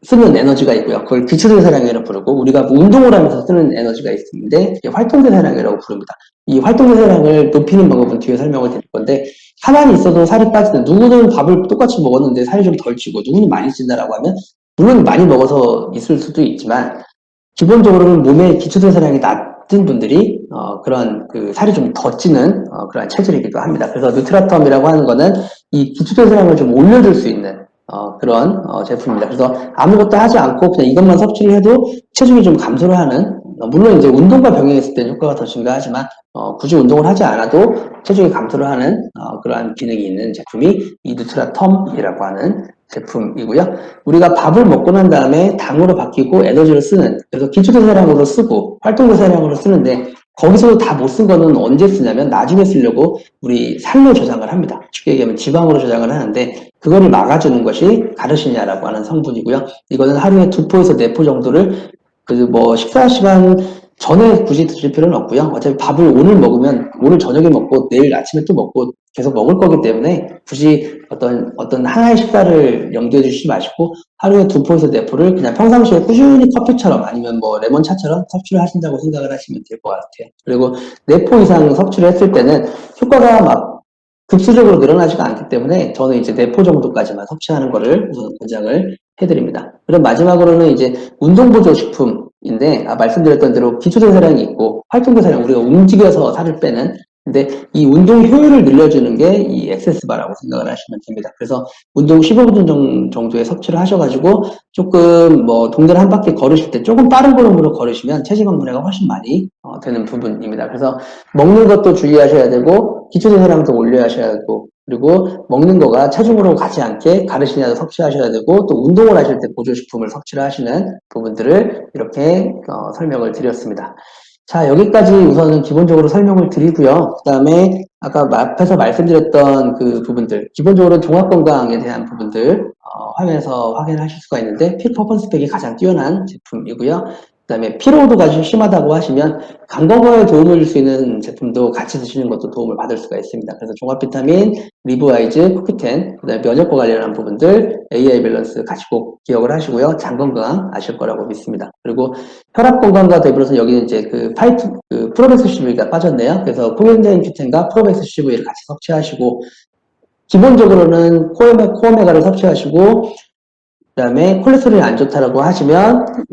쓰는 에너지가 있고요. 그걸 기초대사량이라고 부르고, 우리가 운동을 하면서 쓰는 에너지가 있는데, 이게 활동대사량이라고 부릅니다. 이 활동대사량을 높이는 방법은 뒤에 설명을 드릴 건데, 가만히 있어도 살이 빠지는, 누구는 밥을 똑같이 먹었는데 살이 좀 덜 찌고, 누구는 많이 찐다라고 하면, 물론 많이 먹어서 있을 수도 있지만, 기본적으로는 몸의 기초대사량이 낮은 분들이 그런 살이 좀 더 찌는 그런 체질이기도 합니다. 그래서 누트라텀이라고 하는 거는 이 기초대사량을 좀 올려줄 수 있는 그런 제품입니다. 그래서 아무것도 하지 않고 그냥 이것만 섭취를 해도 체중이 좀 감소를 하는, 물론 이제 운동과 병행했을 때는 효과가 더 증가하지만 굳이 운동을 하지 않아도 체중이 감소를 하는 그러한 기능이 있는 제품이 이 누트라텀이라고 하는 제품이고요. 우리가 밥을 먹고 난 다음에 당으로 바뀌고 에너지를 쓰는, 그래서 기초대사량으로 쓰고 활동대사량으로 쓰는데, 거기서도 다 못 쓴 거는 언제 쓰냐면 나중에 쓰려고 우리 살로 저장을 합니다. 쉽게 얘기하면 지방으로 저장을 하는데, 그거를 막아주는 것이 가르시니아라고 하는 성분이고요. 이거는 하루에 2포에서 4포 정도를 식사 시간 전에 굳이 드실 필요는 없고요. 어차피 밥을 오늘 먹으면 오늘 저녁에 먹고 내일 아침에 또 먹고 계속 먹을 거기 때문에 굳이 어떤 하나의 식사를 염두에 두시지 마시고 하루에 2포에서 4포를 그냥 평상시에 꾸준히 커피처럼 아니면 레몬차처럼 섭취를 하신다고 생각을 하시면 될 것 같아요. 그리고 4포 이상 섭취를 했을 때는 효과가 막 급수적으로 늘어나지가 않기 때문에 저는 이제 4포 정도까지만 섭취하는 거를 우선 권장을 해드립니다. 그럼 마지막으로는 이제 운동보조식품인데, 말씀드렸던 대로 기초대사량이 있고 활동대사량, 우리가 움직여서 살을 빼는, 근데 이 운동 효율을 늘려주는 게 이 액세스바라고 생각을 하시면 됩니다. 그래서 운동 15분 정도의 섭취를 하셔가지고 조금 동네를 한 바퀴 걸으실 때 조금 빠른 걸음으로 걸으시면 체지방 분해가 훨씬 많이 되는 부분입니다. 그래서 먹는 것도 주의하셔야 되고 기초대사량도 올려야 하고, 그리고 먹는 거가 체중으로 가지 않게 가르시니아도 섭취하셔야 되고, 또 운동을 하실 때 보조식품을 섭취를 하시는 부분들을 이렇게 설명을 드렸습니다. 자, 여기까지 우선은 기본적으로 설명을 드리고요. 그 다음에 아까 앞에서 말씀드렸던 그 부분들, 기본적으로 종합건강에 대한 부분들 화면에서 확인을 하실 수가 있는데, 핏 퍼포먼스 스펙이 가장 뛰어난 제품이고요. 그 다음에 피로도가 좀 심하다고 하시면 간 건강에 도움을 줄 수 있는 제품도 같이 드시는 것도 도움을 받을 수가 있습니다. 그래서 종합비타민, 리브와이즈, 쿠키텐, 그 다음에 면역과 관련한 부분들, AI 밸런스 같이 꼭 기억을 하시고요. 장 건강 아실 거라고 믿습니다. 그리고 혈압 건강과 더불어서 여기는 이제 프로백스 CV가 빠졌네요. 그래서 코엔자임 Q10과 프로백스 CV를 같이 섭취하시고, 기본적으로는 코오메가를 섭취하시고, 그 다음에 콜레스테롤이 안 좋다라고 하시면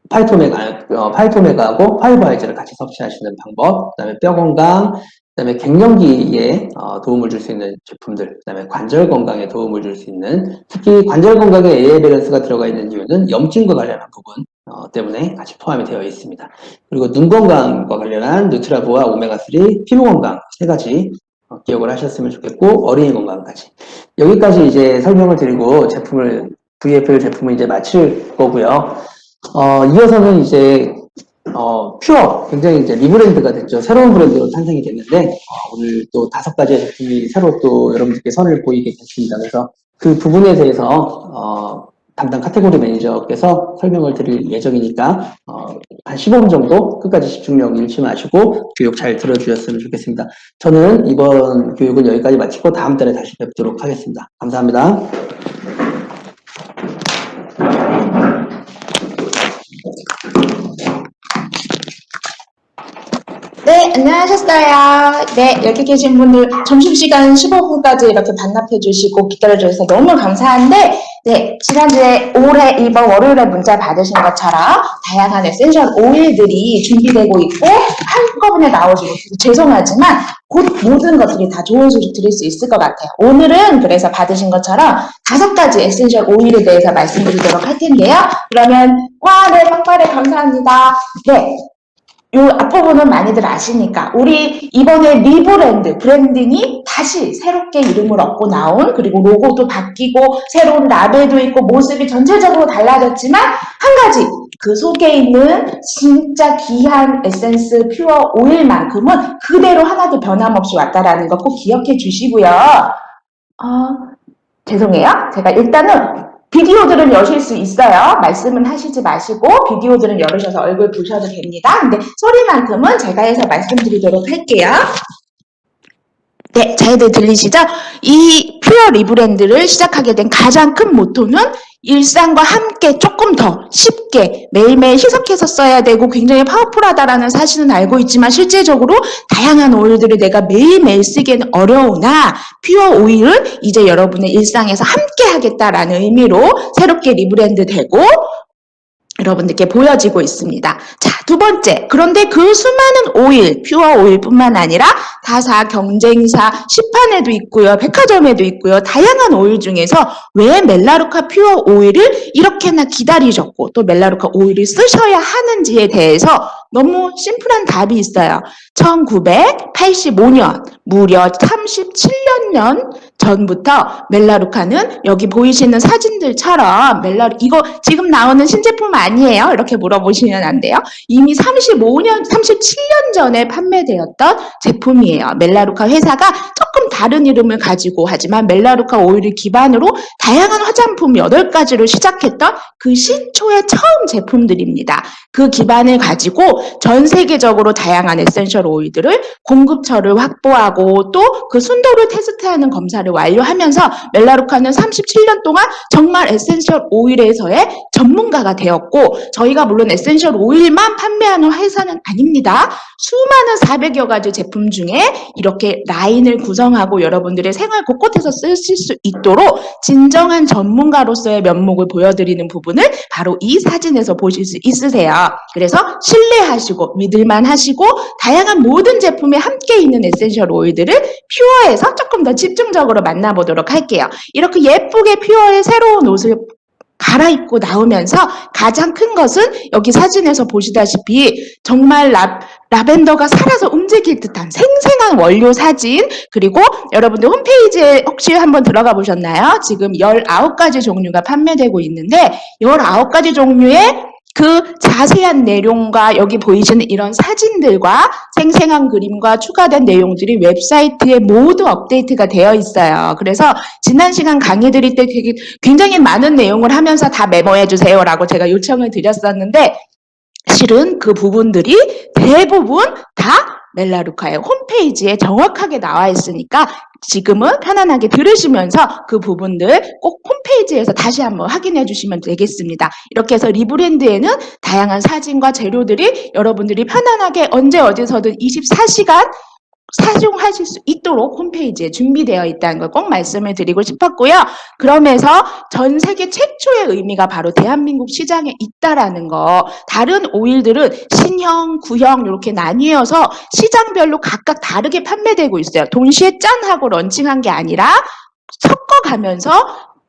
파이토메가하고 파이브아이즈를 같이 섭취하시는 방법, 그 다음에 뼈 건강, 그 다음에 갱년기에 도움을 줄 수 있는 제품들, 그 다음에 관절 건강에 도움을 줄 수 있는, 특히 관절 건강에 AI 밸런스가 들어가 있는 이유는 염증과 관련한 부분 때문에 같이 포함이 되어 있습니다. 그리고 눈 건강과 관련한 누트라보와 오메가3, 피부 건강 세 가지 기억을 하셨으면 좋겠고, 어린이 건강까지. 여기까지 이제 설명을 드리고 VFL 제품을 이제 마칠 거고요. 이어서는 이제 퓨어, 굉장히 이제 리브랜드가 됐죠. 새로운 브랜드로 탄생이 됐는데, 오늘 또 5가지의 제품이 새로 또 여러분들께 선을 보이게 됐습니다. 그래서 그 부분에 대해서 담당 카테고리 매니저께서 설명을 드릴 예정이니까 한 15분 정도 끝까지 집중력 잃지 마시고 교육 잘 들어주셨으면 좋겠습니다. 저는 이번 교육은 여기까지 마치고 다음 달에 다시 뵙도록 하겠습니다. 감사합니다. 네, 안녕하셨어요. 네, 여기 계신 분들 점심시간 15분까지 이렇게 반납해 주시고 기다려 주셔서 너무 감사한데, 네, 지난주에 올해 이번 월요일에 문자 받으신 것처럼 다양한 에센셜 오일들이 준비되고 있고 한꺼번에 나오시고 죄송하지만 곧 모든 것들이 다 좋은 소식 드릴 수 있을 것 같아요. 오늘은 그래서 받으신 것처럼 5가지 에센셜 오일에 대해서 말씀드리도록 할 텐데요. 그러면 네, 빵빠레 감사합니다. 네. 요 앞부분은 많이들 아시니까 우리 이번에 리브랜드 브랜딩이 다시 새롭게 이름을 얻고 나온 그리고 로고도 바뀌고 새로운 라벨도 있고 모습이 전체적으로 달라졌지만 한 가지 그 속에 있는 진짜 귀한 에센스 퓨어 오일만큼은 그대로 하나도 변함없이 왔다라는 거 꼭 기억해 주시고요. 죄송해요. 제가 일단은 비디오들은 여실 수 있어요. 말씀은 하시지 마시고 비디오들은 열으셔서 얼굴 보셔도 됩니다. 근데 소리만큼은 제가 해서 말씀드리도록 할게요. 네, 잘들 들리시죠? 이 퓨어 리브랜드를 시작하게 된 가장 큰 모토는 일상과 함께 조금 더 쉽게 매일매일 희석해서 써야 되고 굉장히 파워풀하다라는 사실은 알고 있지만 실제적으로 다양한 오일들을 내가 매일매일 쓰기에는 어려우나 퓨어 오일을 이제 여러분의 일상에서 함께 하겠다라는 의미로 새롭게 리브랜드 되고 여러분들께 보여지고 있습니다. 자, 두 번째. 그런데 그 수많은 오일, 퓨어 오일뿐만 아니라 타사, 경쟁사, 시판에도 있고요. 백화점에도 있고요. 다양한 오일 중에서 왜 멜라루카 퓨어 오일을 이렇게나 기다리셨고 또 멜라루카 오일을 쓰셔야 하는지에 대해서 너무 심플한 답이 있어요. 1985년, 무려 37년 전부터 멜라루카는 여기 보이시는 사진들처럼 이거 지금 나오는 신제품 아니에요? 이렇게 물어보시면 안 돼요. 이미 37년 전에 판매되었던 제품이에요. 멜라루카 회사가 조금 다른 이름을 가지고 하지만 멜라루카 오일을 기반으로 다양한 화장품 8가지로 시작했던 그 시초의 처음 제품들입니다. 그 기반을 가지고 전 세계적으로 다양한 에센셜 오일들을 공급처를 확보하고 또 그 순도를 테스트하는 검사를 완료하면서 멜라루카는 37년 동안 정말 에센셜 오일에서의 전문가가 되었고 저희가 물론 에센셜 오일만 판매하는 회사는 아닙니다. 수많은 400여 가지 제품 중에 이렇게 라인을 구성하고 여러분들의 생활 곳곳에서 쓰실 수 있도록 진정한 전문가로서의 면목을 보여드리는 부분을 바로 이 사진에서 보실 수 있으세요. 그래서 신뢰하시고 믿을만 하시고 다양한 모든 제품에 함께 있는 에센셜 오일들을 퓨어에서 조금 더 집중적으로 만나보도록 할게요. 이렇게 예쁘게 퓨어의 새로운 옷을 갈아입고 나오면서 가장 큰 것은 여기 사진에서 보시다시피 정말 라벤더가 살아서 움직일 듯한 생생한 원료 사진 그리고 여러분들 홈페이지에 혹시 한번 들어가 보셨나요? 지금 19가지 종류가 판매되고 있는데 19가지 종류의 그 자세한 내용과 여기 보이시는 이런 사진들과 생생한 그림과 추가된 내용들이 웹사이트에 모두 업데이트가 되어 있어요. 그래서 지난 시간 강의 드릴 때 굉장히 많은 내용을 하면서 다 메모해 주세요라고 제가 요청을 드렸었는데 실은 그 부분들이 대부분 다 멜라루카의 홈페이지에 정확하게 나와 있으니까 지금은 편안하게 들으시면서 그 부분들 꼭 홈페이지에서 다시 한번 확인해 주시면 되겠습니다. 이렇게 해서 리브랜드에는 다양한 사진과 재료들이 여러분들이 편안하게 언제 어디서든 24시간 사용하실 수 있도록 홈페이지에 준비되어 있다는 걸 꼭 말씀을 드리고 싶었고요. 그러면서 전 세계 최초의 의미가 바로 대한민국 시장에 있다라는 거. 다른 오일들은 신형, 구형 이렇게 나뉘어서 시장별로 각각 다르게 판매되고 있어요. 동시에 짠 하고 런칭한 게 아니라 섞어가면서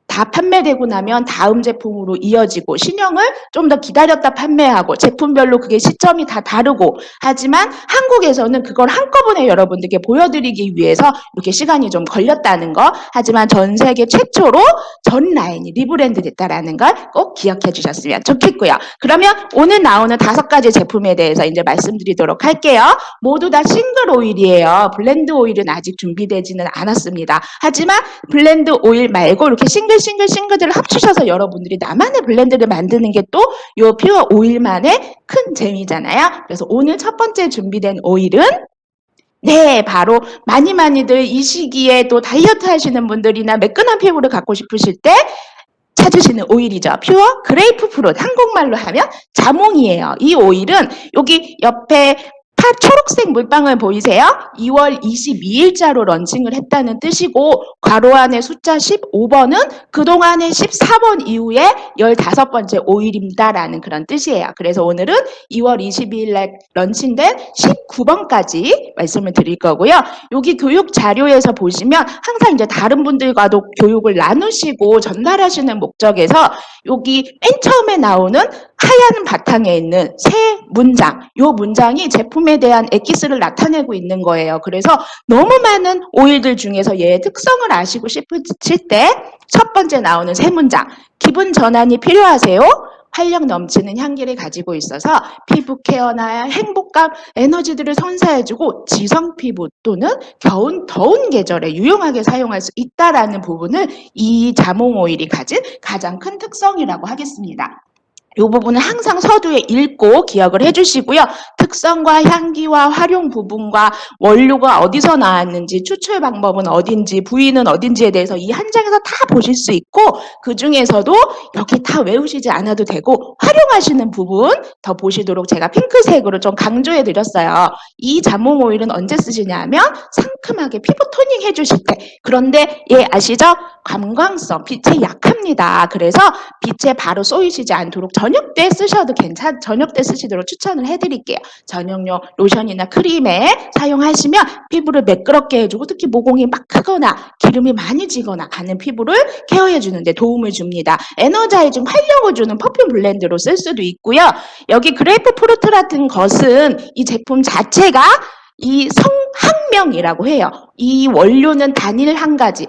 다 판매되고 나면 다음 제품으로 이어지고 신형을 좀 더 기다렸다 판매하고 제품별로 그게 시점이 다 다르고 하지만 한국에서는 그걸 한꺼번에 여러분들께 보여드리기 위해서 이렇게 시간이 좀 걸렸다는 거 하지만 전 세계 최초로 전 라인이 리브랜드 됐다라는 걸 꼭 기억해 주셨으면 좋겠고요. 그러면 오늘 나오는 5가지 제품에 대해서 이제 말씀드리도록 할게요. 모두 다 싱글 오일이에요. 블렌드 오일은 아직 준비되지는 않았습니다. 하지만 블렌드 오일 말고 이렇게 싱글들을 합치셔서 여러분들이 나만의 블렌드를 만드는 게 또 요 퓨어 오일만의 큰 재미잖아요. 그래서 오늘 첫 번째 준비된 오일은 네, 바로 많이들 이 시기에 또 다이어트 하시는 분들이나 매끈한 피부를 갖고 싶으실 때 찾으시는 오일이죠. 퓨어 그레이프 프루트, 한국말로 하면 자몽이에요. 이 오일은 여기 옆에 초록색 물방울 보이세요? 2월 22일자로 런칭을 했다는 뜻이고 괄호 안에 숫자 15번은 그동안의 14번 이후에 15번째 오일입니다라는 그런 뜻이에요. 그래서 오늘은 2월 22일 날 런칭된 19번까지 말씀을 드릴 거고요. 여기 교육 자료에서 보시면 항상 이제 다른 분들과도 교육을 나누시고 전달하시는 목적에서 여기 맨 처음에 나오는 하얀 바탕에 있는 세 문장, 요 문장이 제품에 대한 엑기스를 나타내고 있는 거예요. 그래서 너무 많은 오일들 중에서 얘의 특성을 아시고 싶으실 때 첫 번째 나오는 세 문장, 기분 전환이 필요하세요? 활력 넘치는 향기를 가지고 있어서 피부 케어나 행복감, 에너지들을 선사해주고 지성 피부 또는 더운 계절에 유용하게 사용할 수 있다라는 부분을 이 자몽 오일이 가진 가장 큰 특성이라고 하겠습니다. 이 부분은 항상 서두에 읽고 기억을 해주시고요. 특성과 향기와 활용 부분과 원료가 어디서 나왔는지, 추출 방법은 어딘지, 부위는 어딘지에 대해서 이 한 장에서 다 보실 수 있고 그 중에서도 여기 다 외우시지 않아도 되고 활용하시는 부분 더 보시도록 제가 핑크색으로 좀 강조해 드렸어요. 이 자몽 오일은 언제 쓰시냐면 상큼하게 피부 토닝 해주실 때. 그런데 아시죠? 관광성, 빛에 약합니다. 그래서 빛에 바로 쏘이시지 않도록 저녁 때 쓰셔도 저녁 때 쓰시도록 추천을 해드릴게요. 저녁용 로션이나 크림에 사용하시면 피부를 매끄럽게 해주고 특히 모공이 막 크거나 기름이 많이 지거나 하는 피부를 케어해주는 데 도움을 줍니다. 에너자이징 활력을 주는 퍼퓸 블렌드로 쓸 수도 있고요. 여기 그레이프 프루트 같은 것은 이 제품 자체가 이 성학명이라고 해요. 이 원료는 단일 한 가지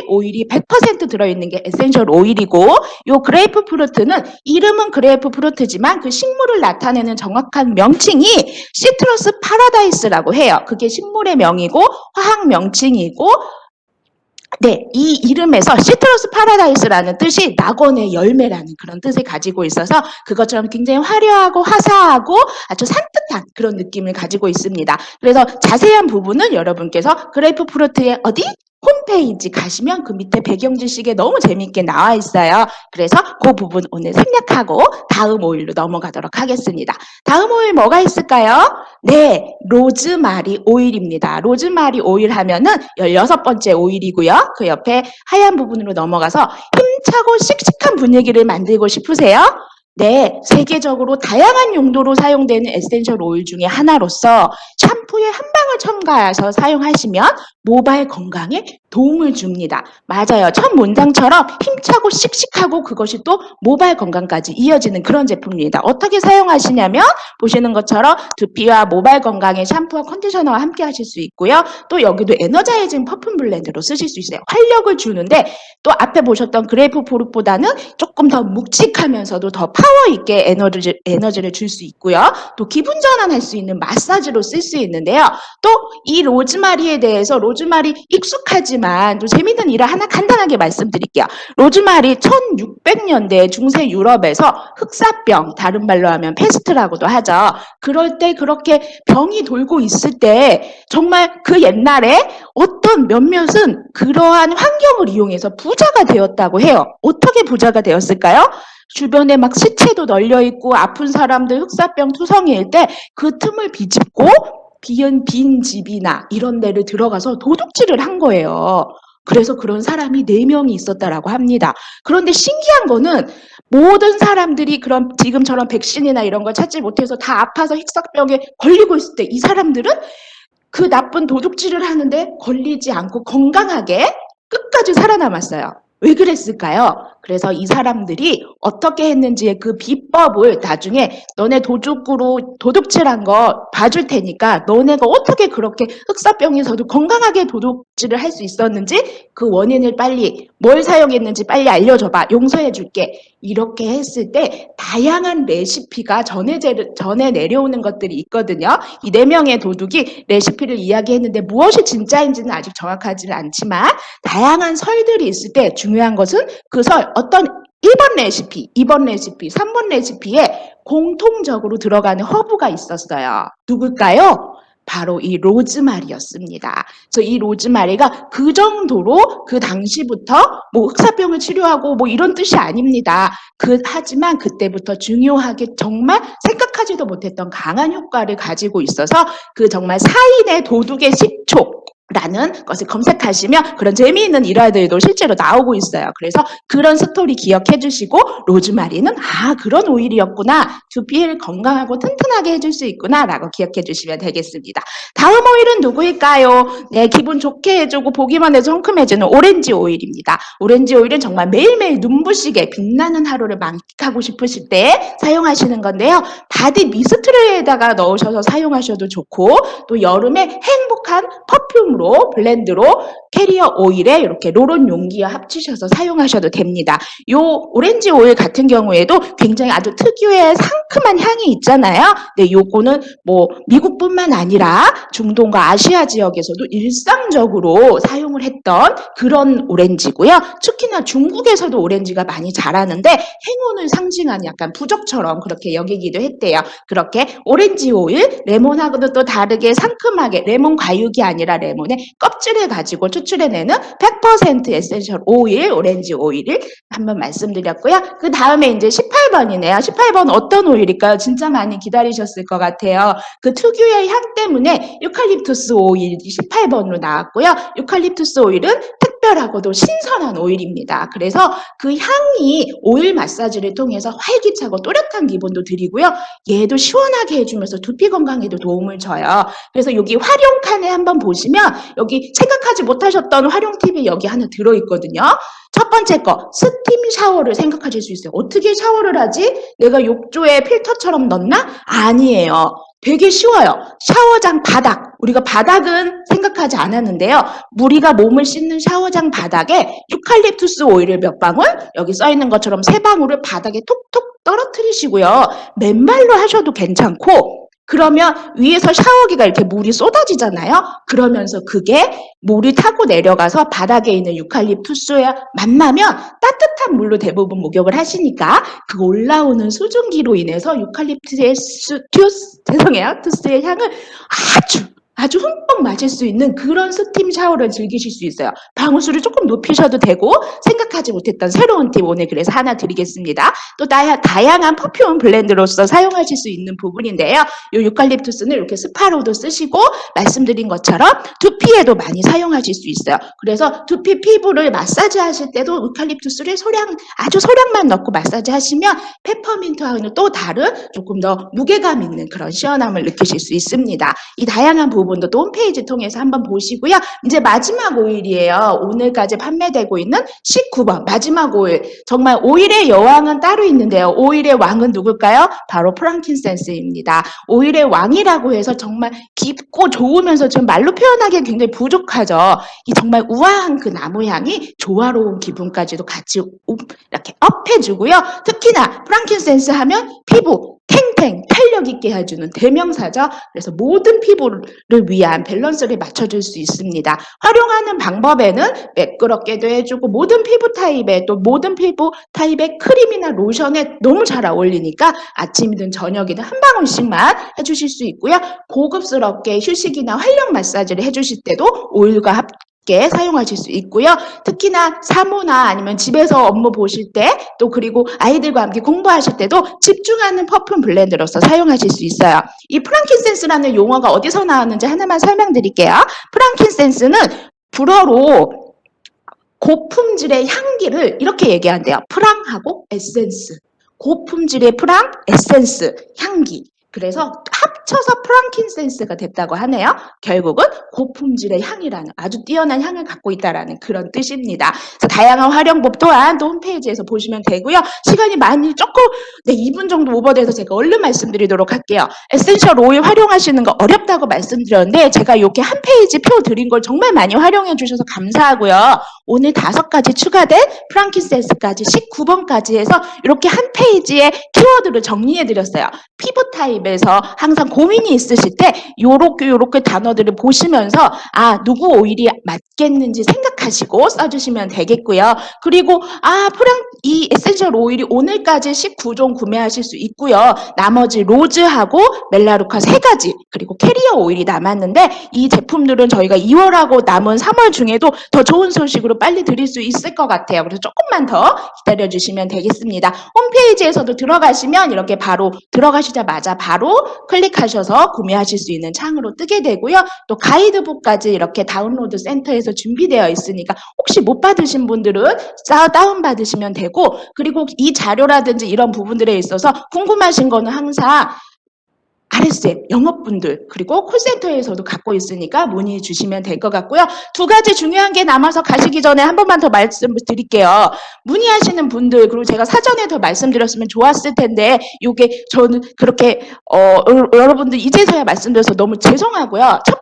오일이 100% 들어있는 게 에센셜 오일이고 요 그레이프 프루트는 이름은 그레이프 프루트지만 그 식물을 나타내는 정확한 명칭이 시트러스 파라다이스라고 해요. 그게 식물의 명이고 화학 명칭이고 네, 이 이름에서 시트러스 파라다이스라는 뜻이 낙원의 열매라는 그런 뜻을 가지고 있어서 그것처럼 굉장히 화려하고 화사하고 아주 산뜻한 그런 느낌을 가지고 있습니다. 그래서 자세한 부분은 여러분께서 그레이프 프루트의 어디? 홈페이지 가시면 그 밑에 배경 지식에 너무 재미있게 나와 있어요. 그래서 그 부분 오늘 생략하고 다음 오일로 넘어가도록 하겠습니다. 다음 오일 뭐가 있을까요? 네, 로즈마리 오일입니다. 로즈마리 오일 하면은 16번째 오일이고요. 그 옆에 하얀 부분으로 넘어가서 힘차고 씩씩한 분위기를 만들고 싶으세요? 네, 세계적으로 다양한 용도로 사용되는 에센셜 오일 중에 하나로서 샴푸에 한 방울 첨가해서 사용하시면 모발 건강에 도움을 줍니다. 맞아요. 첫 문장처럼 힘차고 씩씩하고 그것이 또 모발 건강까지 이어지는 그런 제품입니다. 어떻게 사용하시냐면 보시는 것처럼 두피와 모발 건강에 샴푸와 컨디셔너와 함께 하실 수 있고요. 또 여기도 에너자이징 퍼퓸 블렌드로 쓰실 수 있어요. 활력을 주는데 또 앞에 보셨던 그레이프 프루트보다는 조금 더 묵직하면서도 더 파워 있게 에너지를 줄 수 있고요. 또 기분 전환할 수 있는 마사지로 쓸 수 있는데요. 또 이 로즈마리에 대해서 로즈마리 익숙하지만 또 재밌는 일을 하나 간단하게 말씀드릴게요. 로즈마리 1600년대 중세 유럽에서 흑사병, 다른 말로 하면 페스트라고도 하죠. 그럴 때 그렇게 병이 돌고 있을 때 정말 그 옛날에 어떤 몇몇은 그러한 환경을 이용해서 부자가 되었다고 해요. 어떻게 부자가 되었을까요? 주변에 막 시체도 널려 있고 아픈 사람들 흑사병 투성이일 때 그 틈을 비집고 빈 집이나 이런 데를 들어가서 도둑질을 한 거예요. 그래서 그런 사람이 4명이 있었다라고 합니다. 그런데 신기한 거는 모든 사람들이 그런 지금처럼 백신이나 이런 걸 찾지 못해서 다 아파서 흑사병에 걸리고 있을 때 이 사람들은 그 나쁜 도둑질을 하는데 걸리지 않고 건강하게 끝까지 살아남았어요. 왜 그랬을까요? 그래서 이 사람들이 어떻게 했는지의 그 비법을 나중에 너네 도둑질한 거 봐줄 테니까 너네가 어떻게 그렇게 흑사병에서도 건강하게 도둑질을 할 수 있었는지 그 원인을 빨리 뭘 사용했는지 빨리 알려줘봐. 용서해줄게. 이렇게 했을 때 다양한 레시피가 전해 내려오는 것들이 있거든요. 이 4명의 도둑이 레시피를 이야기했는데 무엇이 진짜인지는 아직 정확하지는 않지만 다양한 설들이 있을 때 중요한 것은 그 설 어떤 1번 레시피, 2번 레시피, 3번 레시피에 공통적으로 들어가는 허브가 있었어요. 누굴까요? 바로 이 로즈마리였습니다. 그래서 이 로즈마리가 그 정도로 그 당시부터 뭐 흑사병을 치료하고 뭐 이런 뜻이 아닙니다. 하지만 그때부터 중요하게 정말 생각하지도 못했던 강한 효과를 가지고 있어서 그 정말 사인의 도둑의 식초, 라는 것을 검색하시면 그런 재미있는 일화들도 실제로 나오고 있어요. 그래서 그런 스토리 기억해 주시고 로즈마리는 그런 오일이었구나. 두피를 건강하고 튼튼하게 해줄 수 있구나 라고 기억해 주시면 되겠습니다. 다음 오일은 누구일까요? 네, 기분 좋게 해주고 보기만 해도 상큼해지는 오렌지 오일입니다. 오렌지 오일은 정말 매일매일 눈부시게 빛나는 하루를 만끽하고 싶으실 때 사용하시는 건데요. 바디 미스트에다가 넣으셔서 사용하셔도 좋고 또 여름에 행복한 퍼퓸으로 블렌드로 캐리어 오일에 이렇게 롤온 용기와 합치셔서 사용하셔도 됩니다. 요 오렌지 오일 같은 경우에도 굉장히 아주 특유의 상큼한 향이 있잖아요. 네, 요거는 뭐 미국뿐만 아니라 중동과 아시아 지역에서도 일상적으로 사용을 했던 그런 오렌지고요. 특히나 중국에서도 오렌지가 많이 자라는데 행운을 상징하는 약간 부적처럼 그렇게 여기기도 했대요. 그렇게 오렌지 오일, 레몬하고도 또 다르게 상큼하게 레몬 과육이 아니라 레몬의 껍질을 가지고 추출해내는 100% 에센셜 오일, 오렌지 오일을 한번 말씀드렸고요. 그 다음에 이제 18번이네요. 18번 어떤 오일일까요? 진짜 많이 기다리셨을 것 같아요. 그 특유의 향 때문에 유칼립투스 오일이 18번으로 나왔고요. 유칼립투스 오일은 특별하고도 신선한 오일입니다. 그래서 그 향이 오일 마사지를 통해서 활기차고 또렷한 기분도 드리고요. 얘도 시원하게 해주면서 두피 건강에도 도움을 줘요. 그래서 여기 활용 칸에 한번 보시면 여기 생각하지 못하셨던 활용 팁이 여기 하나 들어있거든요. 첫 번째 거, 스팀 샤워를 생각하실 수 있어요. 어떻게 샤워를 하지? 내가 욕조에 필터처럼 넣나? 아니에요. 되게 쉬워요. 샤워장 바닥. 우리가 바닥은 생각하지 않았는데요. 우리가 몸을 씻는 샤워장 바닥에 유칼립투스 오일을 몇 방울, 여기 써있는 것처럼 3방울을 바닥에 톡톡 떨어뜨리시고요. 맨발로 하셔도 괜찮고, 그러면 위에서 샤워기가 이렇게 물이 쏟아지잖아요. 그러면서 그게 물이 타고 내려가서 바닥에 있는 유칼립투스와 만나면 따뜻한 물로 대부분 목욕을 하시니까 그 올라오는 수증기로 인해서 유칼립투스의 투스의 향을 아주 흠뻑 마실 수 있는 그런 스팀 샤워를 즐기실 수 있어요. 방울수를 조금 높이셔도 되고 생각하지 못했던 새로운 팁 오늘 그래서 하나 드리겠습니다. 또 다양한 퍼퓸 블렌드로서 사용하실 수 있는 부분인데요. 이 유칼립투스는 이렇게 스파로도 쓰시고 말씀드린 것처럼 두피에도 많이 사용하실 수 있어요. 그래서 두피 피부를 마사지 하실 때도 유칼립투스를 아주 소량만 넣고 마사지 하시면 페퍼민트와는 또 다른 조금 더 무게감 있는 그런 시원함을 느끼실 수 있습니다. 이 다양한 부분도 또 홈페이지 통해서 한번 보시고요. 이제 마지막 오일이에요. 오늘까지 판매되고 있는 19번 마지막 오일. 정말 오일의 여왕은 따로 있는데요. 오일의 왕은 누굴까요? 바로 프랑킨센스입니다. 오일의 왕이라고 해서 정말 깊고 좋으면서 지금 말로 표현하기에 굉장히 부족하죠. 이 정말 우아한 그 나무 향이 조화로운 기분까지도 같이 이렇게 업해주고요. 특히나 프랑킨센스 하면 피부 탱탱 탄력 있게 해주는 대명사죠. 그래서 모든 피부를 위한 밸런스를 맞춰줄 수 있습니다. 활용하는 방법에는 매끄럽게도 해주고 모든 피부 타입의 크림이나 로션에 너무 잘 어울리니까 아침이든 저녁이든 한 방울씩만 해주실 수 있고요. 고급스럽게 휴식이나 활력 마사지를 해주실 때도 오일과 함께 사용하실 수 있고요. 특히나 사무나 아니면 집에서 업무 보실 때 또 그리고 아이들과 함께 공부하실 때도 집중하는 퍼퓸 블렌드로서 사용하실 수 있어요. 이 프랑킨센스라는 용어가 어디서 나왔는지 하나만 설명드릴게요. 프랑킨센스는 불어로 고품질의 향기를 이렇게 얘기한대요. 프랑하고 에센스. 고품질의 프랑, 에센스, 향기. 그래서 합쳐서 프랑킨센스가 됐다고 하네요. 결국은 고품질의 향이라는 아주 뛰어난 향을 갖고 있다는 그런 뜻입니다. 그래서 다양한 활용법 또한 또 홈페이지에서 보시면 되고요. 시간이 많이 조금 2분 정도 오버돼서 제가 얼른 말씀드리도록 할게요. 에센셜 오일 활용하시는 거 어렵다고 말씀드렸는데 제가 이렇게 한 페이지 표 드린 걸 정말 많이 활용해 주셔서 감사하고요. 오늘 5가지 추가된 프랑킨센스까지 19번까지 해서 이렇게 한 페이지에 키워드를 정리해 드렸어요. 피부 타입에서 항상 고민이 있으실 때 요렇게 단어들을 보시면서 누구 오일이 맞겠는지 생각하시고 써주시면 되겠고요. 그리고 이 에센셜 오일이 오늘까지 19종 구매하실 수 있고요. 나머지 로즈하고 멜라루카 3가지 그리고 캐리어 오일이 남았는데 이 제품들은 저희가 2월하고 남은 3월 중에도 더 좋은 소식으로 빨리 드릴 수 있을 것 같아요. 그래서 조금만 더 기다려주시면 되겠습니다. 홈페이지에서도 들어가시면 이렇게 바로 들어가시자마자 바로 클릭하시면 검색하셔서 구매하실 수 있는 창으로 뜨게 되고요. 또 가이드북까지 이렇게 다운로드 센터에서 준비되어 있으니까 혹시 못 받으신 분들은 다운받으시면 되고, 그리고 이 자료라든지 이런 부분들에 있어서 궁금하신 거는 항상 RSM 영업분들 그리고 콜센터에서도 갖고 있으니까 문의 주시면 될 것 같고요. 두 가지 중요한 게 남아서 가시기 전에 한 번만 더 말씀드릴게요. 문의하시는 분들, 그리고 제가 사전에 더 말씀드렸으면 좋았을 텐데 이게 저는 그렇게 여러분들 이제서야 말씀드려서 너무 죄송하고요. 첫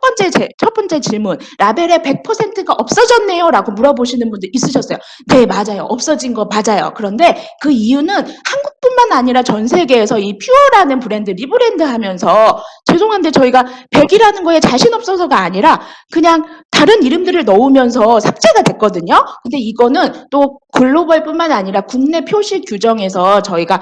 번째 질문, 라벨에 100%가 없어졌네요 라고 물어보시는 분들 있으셨어요. 네, 맞아요. 없어진 거 맞아요. 그런데 그 이유는 한국뿐만 아니라 전 세계에서 이 퓨어라는 브랜드 리브랜드 하면서 죄송한데 저희가 100이라는 거에 자신 없어서가 아니라 그냥 다른 이름들을 넣으면서 삭제가 됐거든요. 근데 이거는 또 글로벌뿐만 아니라 국내 표시 규정에서 저희가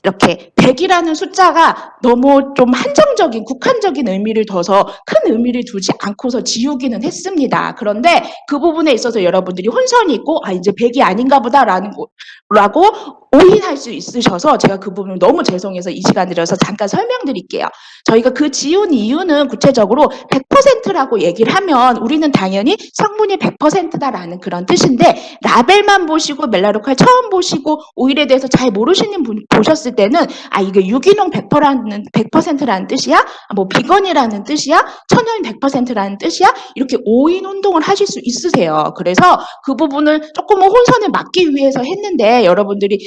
이렇게 100이라는 숫자가 너무 좀 한정적인, 국한적인 의미를 둬서 큰 의미를 두지 않고서 지우기는 했습니다. 그런데 그 부분에 있어서 여러분들이 혼선이 있고, 이제 100이 아닌가 보다라는 라고 오인할 수 있으셔서 제가 그 부분을 너무 죄송해서 이 시간 들여서 잠깐 설명드릴게요. 저희가 그 지운 이유는 구체적으로 100%라고 얘기를 하면 우리는 당연히 성분이 100%다라는 그런 뜻인데, 라벨만 보시고 멜라로칼 처음 보시고 오일에 대해서 잘 모르시는 분 보셨을 때는 이게 유기농 100%라는 뜻이야? 뭐 비건이라는 뜻이야? 천연 100%라는 뜻이야? 이렇게 오인 혼동을 하실 수 있으세요. 그래서 그 부분을 조금은 혼선을 막기 위해서 했는데 여러분들이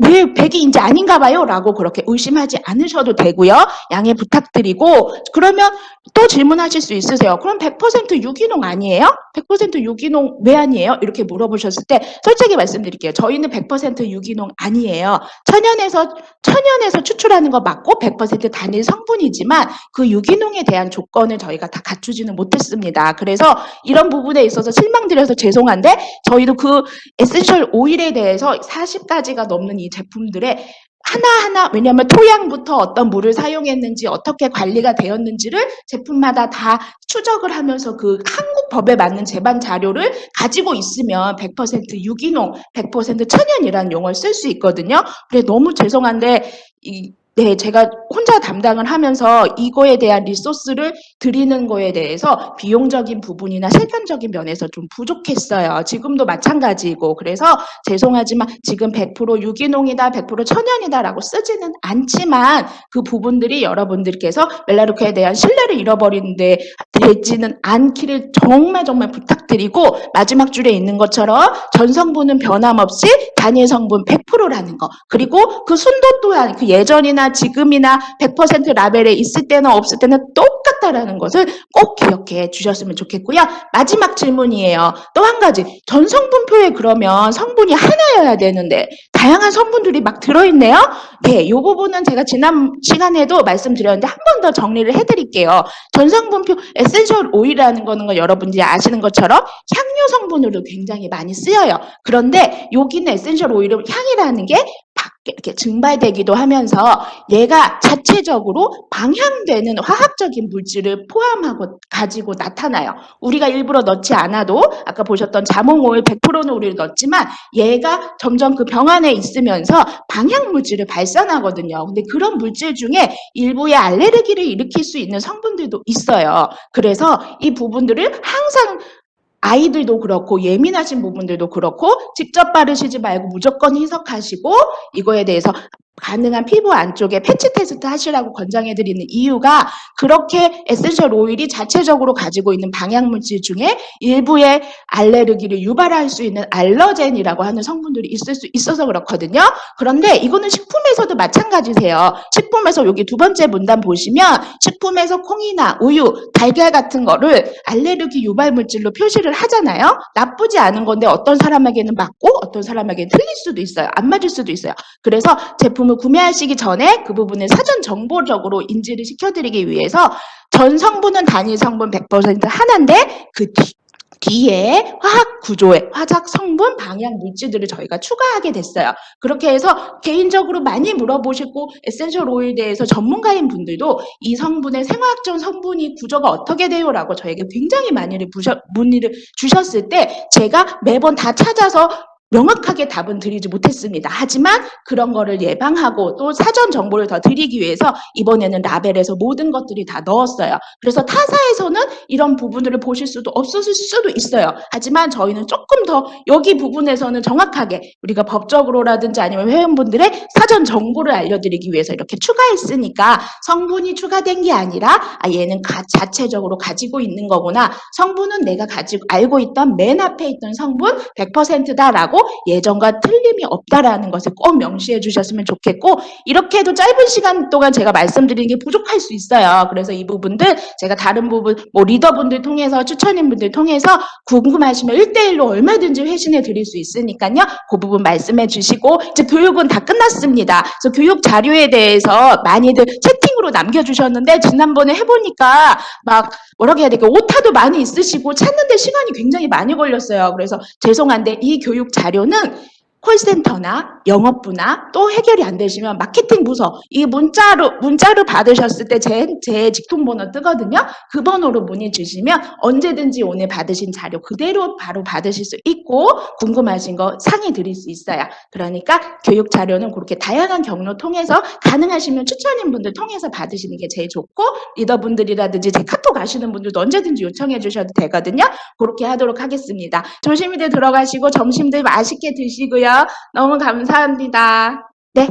왜 100이 이제 아닌가 봐요 라고 그렇게 의심하지 않으셔도 되고요. 양해 부탁드리고, 그러면 또 질문하실 수 있으세요. 그럼 100% 유기농 아니에요? 100% 유기농 왜 아니에요? 이렇게 물어보셨을 때 솔직히 말씀드릴게요. 저희는 100% 유기농 아니에요. 천연에서 추출하는 거 맞고 100% 단일 성분이지만 그 유기농에 대한 조건을 저희가 다 갖추지는 못했습니다. 그래서 이런 부분에 있어서 실망드려서 죄송한데, 저희도 그 에센셜 오일에 대해서 40가지가 넘는 이 제품들의 하나하나, 왜냐하면 토양부터 어떤 물을 사용했는지 어떻게 관리가 되었는지를 제품마다 다 추적을 하면서 그 한국 법에 맞는 제반 자료를 가지고 있으면 100% 유기농, 100% 천연이라는 용어를 쓸 수 있거든요. 그래 너무 죄송한데 네, 제가 혼자 담당을 하면서 이거에 대한 리소스를 드리는 거에 대해서 비용적인 부분이나 실천적인 면에서 좀 부족했어요. 지금도 마찬가지고, 그래서 죄송하지만 지금 100% 유기농이다, 100% 천연이다라고 쓰지는 않지만 그 부분들이 여러분들께서 멜라루카에 대한 신뢰를 잃어버리는데 되지는 않기를 정말 부탁드리고, 마지막 줄에 있는 것처럼 전 성분은 변함없이 단일 성분 100%라는 거, 그리고 그 순도 또한 그 예전이나 지금이나 100% 라벨에 있을 때는 없을 때는 똑같다라는 것을 꼭 기억해 주셨으면 좋겠고요. 마지막 질문이에요. 또 한 가지, 전 성분표에 그러면 성분이 하나여야 되는데 다양한 성분들이 막 들어있네요. 네, 이 부분은 제가 지난 시간에도 말씀드렸는데 한 번 더 정리를 해드릴게요. 전 성분표 에센셜 오일이라는 거는 여러분들이 아시는 것처럼 향료 성분으로 굉장히 많이 쓰여요. 그런데 여기는 에센셜 오일은 향이라는 게 밖에 이렇게 증발되기도 하면서 얘가 자체적으로 방향되는 화학적인 물질을 포함하고 가지고 나타나요. 우리가 일부러 넣지 않아도 아까 보셨던 자몽 오일 100%는 우리를 넣었지만 얘가 점점 그 병 안에 있으면서 방향 물질을 발산하거든요. 근데 그런 물질 중에 일부의 알레르기를 일으킬 수 있는 성분들도 있어요. 그래서 이 부분들을 항상 아이들도 그렇고 예민하신 부분들도 그렇고 직접 바르시지 말고 무조건 희석하시고, 이거에 대해서 가능한 피부 안쪽에 패치 테스트 하시라고 권장해드리는 이유가, 그렇게 에센셜 오일이 자체적으로 가지고 있는 방향물질 중에 일부의 알레르기를 유발할 수 있는 알러젠이라고 하는 성분들이 있을 수 있어서 그렇거든요. 그런데 이거는 식품에서도 마찬가지세요. 식품에서 여기 두 번째 문단 보시면 식품에서 콩이나 우유, 달걀 같은 거를 알레르기 유발 물질로 표시를 하잖아요. 나쁘지 않은 건데 어떤 사람에게는 맞고 어떤 사람에게는 틀릴 수도 있어요. 안 맞을 수도 있어요. 그래서 제품을 구매하시기 전에 그 부분을 사전 정보적으로 인지를 시켜드리기 위해서 전 성분은 단일 성분 100% 하나인데 그 뒤에 화학 구조의 화학 성분 방향 물질들을 저희가 추가하게 됐어요. 그렇게 해서 개인적으로 많이 물어보시고 에센셜 오일 대해서 전문가인 분들도 이 성분의 생화학적 성분이 구조가 어떻게 돼요? 라고 저에게 굉장히 많이 문의를 주셨을 때 제가 매번 다 찾아서 명확하게 답은 드리지 못했습니다. 하지만 그런 거를 예방하고 또 사전 정보를 더 드리기 위해서 이번에는 라벨에서 모든 것들이 다 넣었어요. 그래서 타사에서는 이런 부분들을 보실 수도 없었을 수도 있어요. 하지만 저희는 조금 더 여기 부분에서는 정확하게 우리가 법적으로라든지 아니면 회원분들의 사전 정보를 알려드리기 위해서 이렇게 추가했으니까 성분이 추가된 게 아니라 얘는 자체적으로 가지고 있는 거구나. 성분은 내가 가지고 알고 있던 맨 앞에 있던 성분 100%다라고 예전과 틀림이 없다라는 것을 꼭 명시해 주셨으면 좋겠고, 이렇게 해도 짧은 시간 동안 제가 말씀드리는 게 부족할 수 있어요. 그래서 이 부분들 제가 다른 부분 리더분들 통해서 추천인분들 통해서 궁금하시면 1대1로 얼마든지 회신해 드릴 수 있으니까요. 그 부분 말씀해 주시고, 이제 교육은 다 끝났습니다. 그래서 교육 자료에 대해서 많이들 채팅으로 남겨주셨는데 지난번에 해보니까 막 뭐라고 해야 될까, 오타도 많이 있으시고 찾는데 시간이 굉장히 많이 걸렸어요. 그래서 죄송한데 이 교육 자료는 콜센터나 영업부나 또 해결이 안 되시면 마케팅 부서 이 문자로 받으셨을 때 제 직통번호 뜨거든요. 그 번호로 문의 주시면 언제든지 오늘 받으신 자료 그대로 바로 받으실 수 있고 궁금하신 거 상의 드릴 수 있어요. 그러니까 교육 자료는 그렇게 다양한 경로 통해서 가능하시면 추천인 분들 통해서 받으시는 게 제일 좋고, 리더분들이라든지 제 카톡 아시는 분들도 언제든지 요청해 주셔도 되거든요. 그렇게 하도록 하겠습니다. 조심히들 들어가시고 점심들 맛있게 드시고요. 너무 감사합니다. 네.